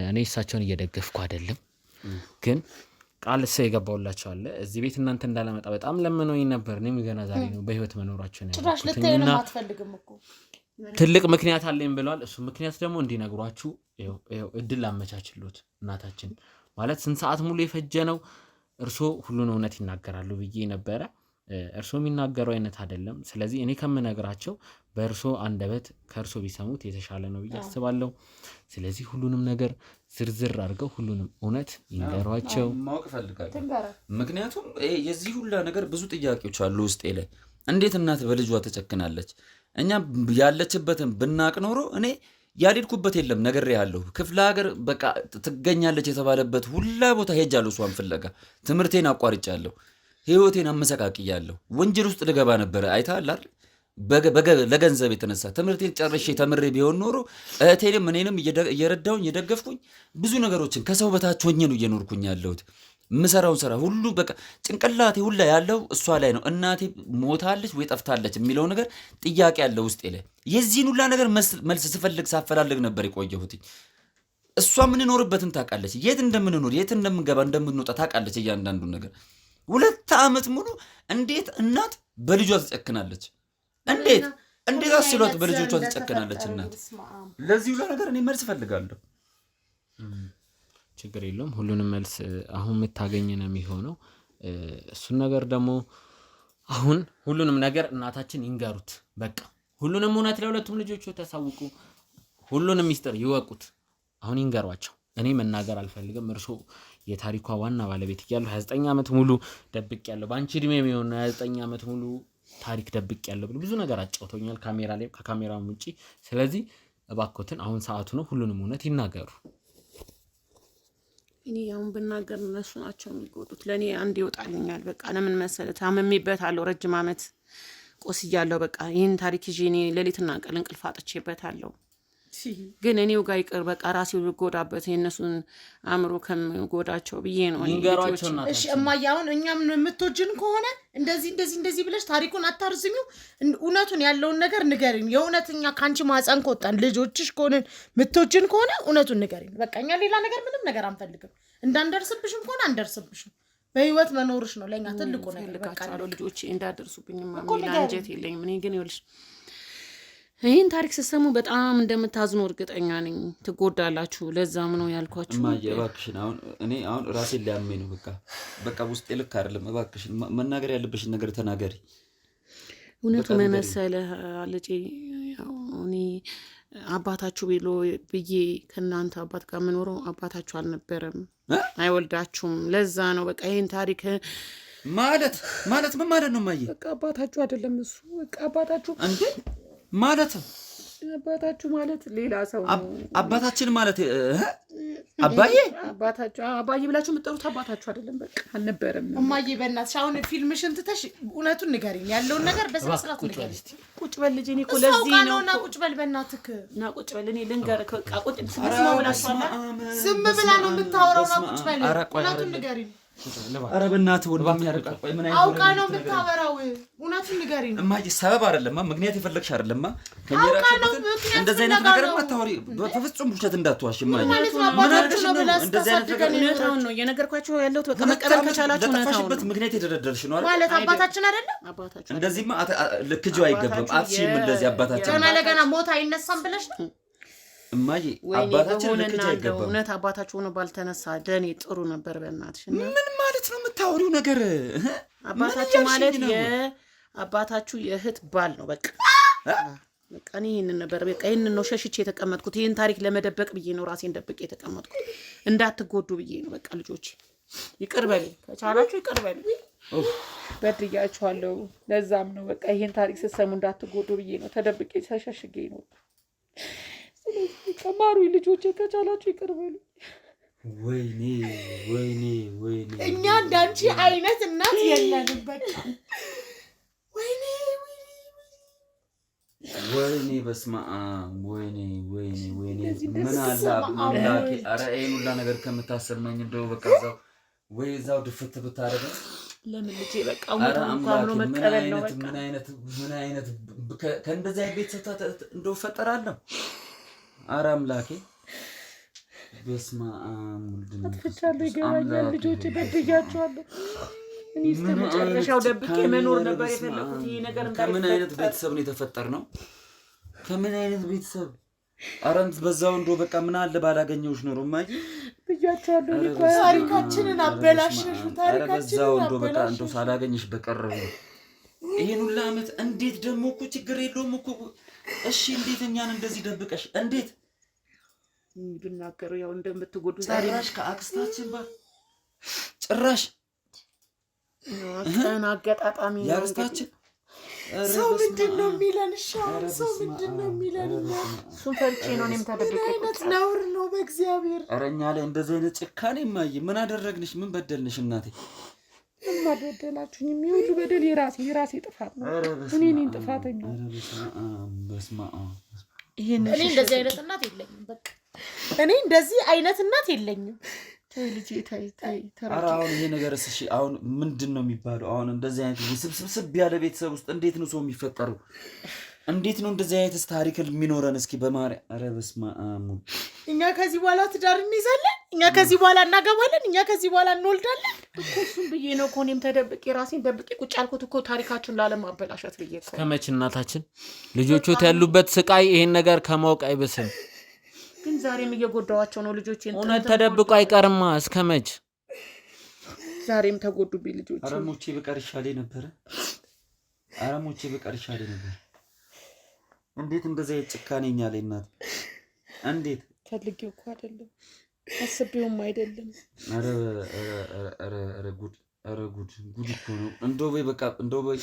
እኔ እሳቸውን እየደገፍኩ አይደለም፣ ግን ቃል ሰው የገባውላቸው አለ እዚህ ቤት እናንተ እንዳለመጣ በጣም ለምነውኝ ነበር። እኔም ገና ዛሬ ነው በህይወት መኖራቸው ነው ጭራሽ ልትሄድም አትፈልግም እኮ ትልቅ ምክንያት አለኝ ብለዋል። እሱ ምክንያት ደግሞ እንዲነግሯችሁ ይኸው እድል አመቻችሉት። እናታችን ማለት ስንት ሰዓት ሙሉ የፈጀ ነው። እርሶ ሁሉን እውነት ይናገራሉ ብዬ ነበረ። እርሶ የሚናገረው አይነት አይደለም። ስለዚህ እኔ ከምነግራቸው በእርሶ አንደበት ከእርሶ ቢሰሙት የተሻለ ነው ብዬ አስባለሁ። ስለዚህ ሁሉንም ነገር ዝርዝር አድርገው ሁሉንም እውነት ይንገሯቸው። ማወቅ እፈልጋለሁ። ምክንያቱም የዚህ ሁላ ነገር ብዙ ጥያቄዎች አሉ ውስጤ ላይ። እንዴት እናት በልጇ ተጨክናለች? እኛ ያለችበትን ብናቅ ኖሮ እኔ ያልሄድኩበት የለም። ነግሬሃለሁ። ክፍለ ሀገር በቃ ትገኛለች የተባለበት ሁላ ቦታ ሄጃለሁ። እሷን ፍለጋ ትምህርቴን አቋርጫለሁ። ህይወቴን አመሰቃቅያለሁ። ወንጀል ውስጥ ልገባ ነበረ። አይተሃል አይደል? ለገንዘብ የተነሳ ትምህርቴን ጨርሼ ተምሬ ቢሆን ኖሮ እህቴንም እኔንም እየረዳሁኝ እየደገፍኩኝ ብዙ ነገሮችን ከሰው በታች ሆኜ ነው እየኖርኩኝ ያለሁት። ምሰራውን ስራ ሁሉ በቃ ጭንቅላቴ ሁላ ያለው እሷ ላይ ነው። እናቴ ሞታለች ወይ ጠፍታለች የሚለው ነገር ጥያቄ ያለው ውስጤ ላይ። የዚህን ሁላ ነገር መልስ ስፈልግ ሳፈላልግ ነበር የቆየሁት። እሷ የምንኖርበትን ታውቃለች። የት እንደምንኖር የት እንደምንገባ እንደምንወጣ ታውቃለች እያንዳንዱን ነገር። 2 ዓመት ሙሉ እንዴት እናት በልጇ ትጨክናለች? እንዴት አስሏት በልጆቿ ትጨክናለች እናት? ለዚህ ሁሉ ነገር እኔ መልስ እፈልጋለሁ። ችግር የለውም። ሁሉንም መልስ አሁን የምታገኝ ነው የሚሆነው። እሱን ነገር ደግሞ አሁን ሁሉንም ነገር እናታችን ይንገሩት። በቃ ሁሉንም እውነት ለሁለቱም ልጆቹ ተሳውቁ። ሁሉንም ሚስጥር ይወቁት። አሁን ይንገሯቸው። እኔ መናገር አልፈልግም። እርሶ የታሪኳ ዋና ባለቤት እያሉ 29 ዓመት ሙሉ ደብቅ ያለው በአንቺ እድሜ የሚሆን 29 ዓመት ሙሉ ታሪክ ደብቅ ያለው ብሎ ብዙ ነገር አጫውተውኛል፣ ካሜራ ላይ ከካሜራም ውጪ። ስለዚህ እባክዎትን አሁን ሰዓቱ ነው። ሁሉንም እውነት ይናገሩ። እኔ አሁን ብናገር እነሱ ናቸው የሚጎዱት። ለእኔ አንድ ይወጣልኛል። በቃ ለምን መሰለህ? ታምሜበታለሁ፣ ረጅም ዓመት ቆስያለሁ። በቃ ይህን ታሪክ ይዤ እኔ ሌሊትና ቀን እንቅልፍ አጥቼበታለሁ። ግን እኔው ጋር ይቅር በቃ ራሴው ልጎዳበት የእነሱን አእምሮ ከምጎዳቸው ብዬ ነው። እሺ እማዬ፣ አሁን እኛም የምትወጂን ከሆነ እንደዚህ ብለሽ ታሪኩን አታርዝሚው። እውነቱን ያለውን ነገር ንገሪን። የእውነተኛ ከአንቺ ማህፀን ከወጣን ልጆችሽ ከሆንን የምትወጂን ከሆነ እውነቱን ንገሪን። በቃ እኛ ሌላ ነገር ምንም ነገር አንፈልግም። እንዳንደርስብሽም ከሆነ አንደርስብሽም። በህይወት መኖርሽ ነው ለእኛ ትልቁ ነገር። በቃ ልጆቼ እንዳደርሱብኝም አንጀት የለኝም። እኔ ግን ይኸውልሽ ይህን ታሪክ ስትሰሙ በጣም እንደምታዝኑ እርግጠኛ ነኝ። ትጎዳላችሁ። ለዛም ነው ያልኳችሁ። እማዬ እባክሽን፣ አሁን ራሴን ሊያመኝ ነው። በቃ ውስጤ ልክ አይደለም። እባክሽን መናገር ያለብሽን ነገር ተናገሪ። እውነቱ ምን መሰለህ ልጄ፣ እኔ አባታችሁ ብዬ ከእናንተ አባት ጋር የምኖረው አባታችሁ አልነበረም፣ አይወልዳችሁም። ለዛ ነው በቃ ይህን ታሪክ ማለት ምን ማለት ነው እማዬ? በቃ አባታችሁ አይደለም እሱ። በቃ አባታችሁ እንዴ ማለት አባታችሁ ማለት ሌላ ሰው ነው። አባታችን ማለት አባዬ አባዬ ብላችሁ የምትጠሩት አባታችሁ አይደለም። በቃ አልነበረም። እማዬ በእናትሽ አሁን ፊልምሽን ትተሽ እውነቱን ንገሪኝ። ያለውን ነገር በስነ ስርዓት ንገሪኝ። ቁጭ በል ልጄ፣ እኔ እኮ ለዚህ ነው እና ቁጭ በል በእናትህ እና ቁጭ በል። እኔ ልንገርህ በቃ ቁጭ ዝም ብላ ነው የምታወራው። እና ቁጭ በል እውነቱን ንገሪኝ። ኧረ በእናትህ ወንድም ያርቃ። ቆይ ምን አይነት አውቃ ነው የምታወራው? እውነቱን ንገሪኝ። እማዬ ሰበብ አይደለማ፣ ምክንያት የፈለግሽ አይደለማ። እንደዚህ አይነት ነገር ማታወሪ በፍጹም ውሸት እንዳትዋሽ እማዬ። ምን አድርገሽ ነው እንደዚህ አይነት ነገር? እውነታውን ነው እየነገርኳችሁ ያለሁት። በቃ መቀበል ከቻላችሁ ለጠፋሽበት ምክንያት የተደረደርሽ ነው ማለት አባታችን አይደለም። አባታችሁ እንደዚህማ ልክጂው አይገባም። አትሽም እንደዚህ አባታችን ገና ለገና ሞት አይነሳም ብለሽ ነው እማዬ አባታችን ልክጅ አይገባም። እውነት አባታችሁ ሆኖ ባልተነሳ ደኔ ጥሩ ነበር። በእናትሽ ምን ማለት ነው የምታወሪው ነገር? አባታችሁ ማለት የአባታችሁ የእህት ባል ነው። በቃ እኔ ይሄንን ነበር በቃ ይሄንን ነው ሸሽቼ የተቀመጥኩት። ይሄን ታሪክ ለመደበቅ ብዬ ነው ራሴን ደብቄ የተቀመጥኩት፣ እንዳትጎዱ ብዬ ነው። በቃ ልጆቼ ይቅር በሉኝ፣ ከቻላችሁ ይቅር በሉኝ። በድያችኋለሁ። ለዛም ነው በቃ ይሄን ታሪክ ስትሰሙ እንዳትጎዱ ብዬ ነው ተደብቄ ተሸሽጌ ነው። ስለዚህ ከማሩኝ ልጆቼ፣ ከቻላችሁ ይቅር በሉኝ። ወይኔ ወይኔ ወይኔ እኛ እንዳንቺ አይነት እናት የለንም። በቃ ወይኔ ወይኔ በስመ አብ ወይኔ ወይኔ ወይኔ ምን አለ አምላኬ። ኧረ ይሄን ሁላ ነገር ከምታሰማኝ እንደው በቃ እዛው ድፍት ብታረገኝ ለምን ልጄ በቃ እንኳን ነው መቀበል ነው። በቃ ምን አይነት ከእንደዚህ አይነት ቤተሰብ እንደው ፈጠራለሁ። ኧረ አምላኬ በስመ አብ ወልድ አጥፍቻለሁ። ይገባኛል ልጆቼ፣ በድያቸዋለሁ። እኔ እስከመጨረሻው ደብቄ መኖር ነበር የፈለኩት። ይሄ ነገር ከምን አይነት ቤተሰብ ነው የተፈጠርነው? ከምን አይነት ቤተሰብ? አረንት በዛው እንደው በቃ ምን አለ ባላገኘውሽ ኖሮ ማይ ብያቸዋለሁ። እኮ ታሪካችንን አበላሽሽ። በዛው እንደው በቃ እንደው ሳላገኝሽ በቀረው ይሄን ሁሉ አመት እንዴት ደግሞ እኮ ችግር የለውም እኮ። እሺ እንዴት እኛን እንደዚህ ደብቀሽ እንዴት ብናገሩ ያው እንደምትጎዱ ዛሬሽ ከአክስታችን ባል ጭራሽ ቀን አጋጣጣሚ ነው ያክስታችን ሰው ምንድነው የሚለን? ሰው ምንድነው የሚለን? እሱን ፈርቼ ነው እኔም ተደብቄ አይነት ነውር ነው በእግዚአብሔር። ኧረ እኛ ላይ እንደዚህ አይነት ጭካኔ ማየ ምን አደረግንሽ? ምን በደልንሽ? እናቴ ምን በደላችሁኝ? የሚወዱ በደል የራሴ ጥፋት ነው። እኔ ነኝ ጥፋተኛ። በስመ አብ እኔ እንደዚህ አይነት እናት የለኝም። በቃ እኔ እንደዚህ አይነት እናት የለኝም። ተይ ልጄ ተይ ተራ። ኧረ አሁን ይሄ ነገርስ እሺ አሁን ምንድነው የሚባለው? አሁን እንደዚህ አይነት ስብስብ ያለ ቤተሰብ ውስጥ እንዴት ነው ሰው የሚፈጠረው? እንዴት ነው እንደዚህ አይነት ታሪክ የሚኖረን? እስኪ በማርያም ኧረ በስመ አብ። እኛ ከዚህ በኋላ ትዳር እንይዛለን፣ እኛ ከዚህ በኋላ እናገባለን፣ እኛ ከዚህ በኋላ እንወልዳለን እኮ። እሱም ብዬ ነው እኮ እኔም ተደብቄ ራሴን ደብቄ ቁጭ አልኩት እኮ ታሪካችሁን ላለማበላሸት ብዬ እኮ። ከመች እናታችን ልጆቹት ያሉበት ስቃይ ይሄን ነገር ከማወቅ አይብስም። ግን ዛሬም እየጎዳዋቸው ነው ልጆቼን። እውነት ተደብቆ አይቀርማ። እስከመች ዛሬም ተጎዱብኝ ልጆቼ። ኧረ ሞቼ በቀር ይሻለኝ ነበረ። ኧረ ሞቼ በቀር ይሻለኝ ነበር። እንዴት እንደዛ ጭካኔኛ ላይ እናት እንዴት ፈልጌው እኮ አይደለም አስቤውም አይደለም። ኧረ ጉድ እኮ ነው። እንደው ወይ በቃ እንደው ወይ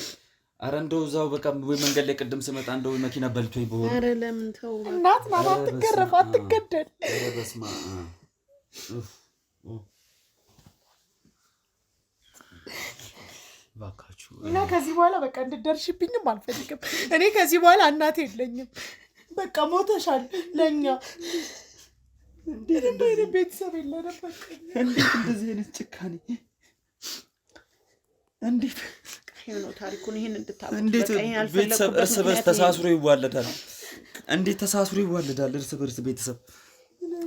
ኧረ እንደው እዛው በቃ ወይ መንገድ ላይ ቅድም ስመጣ እንደው መኪና በልቶኝ በሆነ። ኧረ ለምን ተው እናት ናት፣ አትገረፍ፣ አትገደል። ኧረ በስመ አብ እባካችሁ። እና ከዚህ በኋላ በቃ እንድትደርሽብኝም አልፈልግም። እኔ ከዚህ በኋላ እናት የለኝም። በቃ ሞተሻል ለእኛ። ምንም አይነት ቤተሰብ የለንም። በቃ እንዴት እንደዚህ አይነት ጭካኔ እንዴት ነው ታሪኩን ይሄን እንድታውቁ። እንዴት ቤተሰብ እርስ በርስ ተሳስሮ ይዋለዳል? እንዴት ተሳስሮ ይዋለዳል እርስ በርስ ቤተሰብ?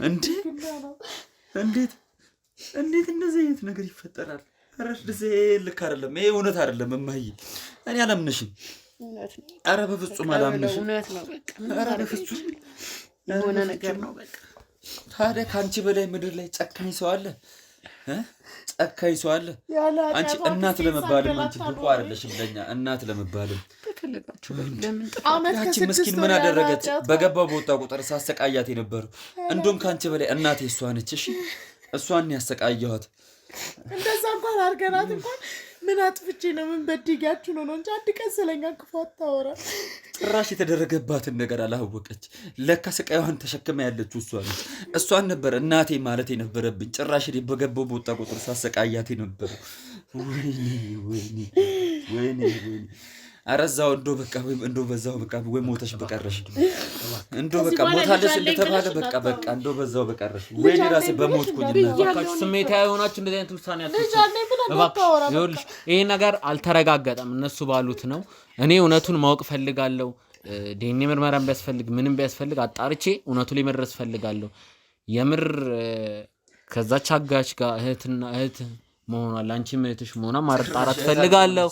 እንዴት እንደዚህ አይነት ነገር ይፈጠራል? ኧረ እንደዚህ ልክ አይደለም። ይሄ እውነት አይደለም እማዬ፣ እኔ አላምንሽም። እውነት ነው። ኧረ በፍጹም አላምንሽም። እውነት ነው። በቃ ኧረ በፍጹም የሆነ ነገር ነው። በቃ ታዲያ ከአንቺ በላይ ምድር ላይ ጨካኝ ሰው አለ? ጨካኝ ሰው አለ? አንቺ እናት ለመባልም አንቺ ብቁ አይደለሽም። ለኛ እናት ለመባልም ተፈልጋችሁ ለምን ያቺ ምስኪን ምን አደረገች? በገባው በወጣ ቁጥር ሳሰቃያት የነበረው እንደውም ከአንቺ በላይ እናቴ እሷ ነች። እሺ እሷን ያሰቃየኋት። እንደዛ እንኳን አድርገናት እንኳን ምን አጥፍቼ ነው ምን በድያችሁ ነው እንጂ አንድ ቀን ስለኛ ክፉ አታወራ። ጭራሽ የተደረገባትን ነገር አላወቀች። ለካ ስቃይዋን ተሸክማ ያለችው እሷ ነች። እሷን ነበር እናቴ ማለት የነበረብኝ። ጭራሽ በገባው በወጣ ቁጥር ሳሰቃያት የነበረው። ወይኔ ኧረ እዛው እንደው በቃ እንደው በዛው በቃ ወይ ሞተሽ በቀረሽ እንደው በቃ ሞታለሽ እንደተባለ በቃ እንደው በዛው በቀረሽ ወይ ራሴ በሞትኩኝ እናታችሁ። ስሜታዊ ሆናችሁ እንደዚህ አይነት ውሳኔ አትወስኑ። ይሄ ነገር አልተረጋገጠም፣ እነሱ ባሉት ነው። እኔ እውነቱን ማወቅ ፈልጋለሁ። ዲኤንኤ ምርመራም ቢያስፈልግ ምንም ቢያስፈልግ አጣርቼ እውነቱ ላይ መድረስ ፈልጋለሁ። የምር ከዛች አጋች ጋር እህት መሆኗ ለአንቺም እህትሽ መሆኗ ማጣራት ፈልጋለሁ።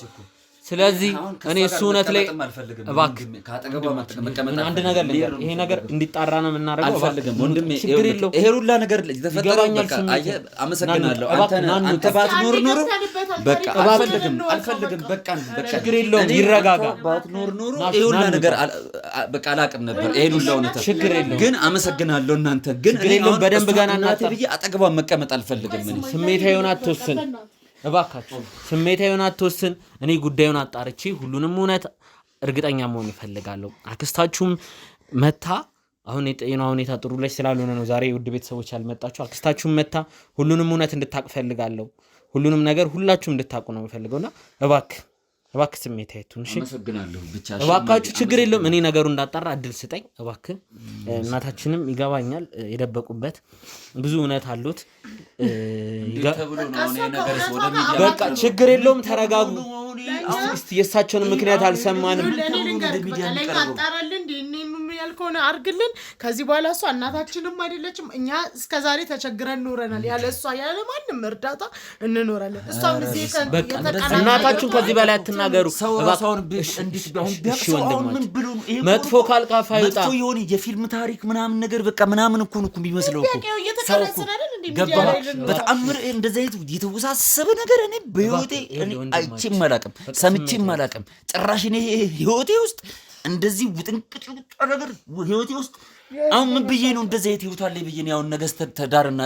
ስለዚህ እኔ እሱ እውነት ላይ እባክህ አንድ ነገር ልንገር፣ ይሄ ነገር እንዲጣራ ነው የምናደርገው። አልፈልግም ወንድሜ፣ ይሄ ሁላ ነገር የተፈጠረው በቃ አመሰግናለሁ። አንተ ባትኖር ኖሮ በቃ አልፈልግም በቃ ችግር የለውም ይረጋጋ። ባትኖር ኖሮ ይሄ ሁላ ነገር በቃ አላቅም ነበር። ይሄ ሁላ እውነት ችግር የለውም ግን አመሰግናለሁ። እናንተ ግን እኔ በደንብ ገና እናንተ ብዬ አጠገቧ መቀመጥ አልፈልግም። እኔ ስሜታዊውን አትወስን እባካችሁ፣ ስሜታዊውን አትወስን። እኔ ጉዳዩን አጣርቼ ሁሉንም እውነት እርግጠኛ መሆን እፈልጋለሁ። አክስታችሁም መታ አሁን የጤና ሁኔታ ጥሩ ላይ ስላልሆነ ነው ዛሬ ውድ ቤተሰቦች ያልመጣችሁ። አክስታችሁም መታ ሁሉንም እውነት እንድታቅ ፈልጋለሁ። ሁሉንም ነገር ሁላችሁም እንድታቁ ነው የምፈልገውና እባክህ ስሜታዊ አትሁን። እሺ አመሰግናለሁ። ብቻ እባካችሁ ችግር የለውም። እኔ ነገሩ እንዳጣራ እድል ስጠኝ እባክህ። እናታችንም ይገባኛል የደበቁበት ብዙ እውነት አሉት። በቃ ችግር የለውም ተረጋጉ። እስቲ የእሳቸውን ምክንያት አልሰማንም። ያልከሆነ አርግልን። ከዚህ በኋላ እሷ እናታችንም አይደለችም። እኛ እስከዛሬ ተቸግረን ኖረናል። ያለ እሷ ያለ ማንም እርዳታ እንኖራለን። እሷም እዚህ እናታችሁን ከዚህ በላይ አትናገሩ። መጥፎ ካልቃፋ ይውጣ። መጥፎ የሆነ የፊልም ታሪክ ምናምን ነገር በቃ ምናምን እኮ ነው የሚመስለው እኮ ገባ። በተአምር እንደዚህ አይነት የተወሳሰበ ነገር እኔ በህይወቴ አይቼም አላውቅም፣ ሰምቼም አላውቅም። ጭራሽ እኔ ህይወቴ ውስጥ እንደዚህ ውጥንቅጥ ነገር ህይወቴ ውስጥ አሁን ምን ብዬ ነው እንደዚህ አይነት ህይወት አለኝ ብዬ ነው አሁን ነገ ተዳርና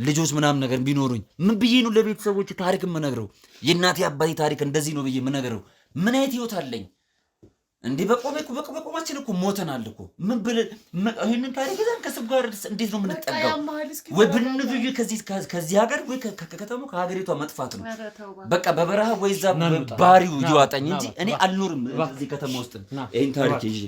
ልጆች ምናምን ነገር ቢኖሩኝ ምን ብዬ ነው ለቤተሰቦች ታሪክ የምነግረው? የእናቴ አባቴ ታሪክ እንደዚህ ነው ብዬ የምነግረው? ምን አይነት ህይወት አለኝ እንዴ? በቆማችን እኮ ሞተናል እኮ ምን ብል ይሄንን ታሪክ ይዘን ከስብ ጋር እንዴት ነው የምንጠጋው? ወይ ብንብይ ከዚህ ሀገር ወይ ከከተማው ከሀገሪቷ መጥፋት ነው በቃ በበረሃ ወይ ዛ ባሪው ይዋጣኝ እንጂ እኔ አልኖርም እዚህ ከተማ ውስጥ ይሄን ታሪክ ይዤ።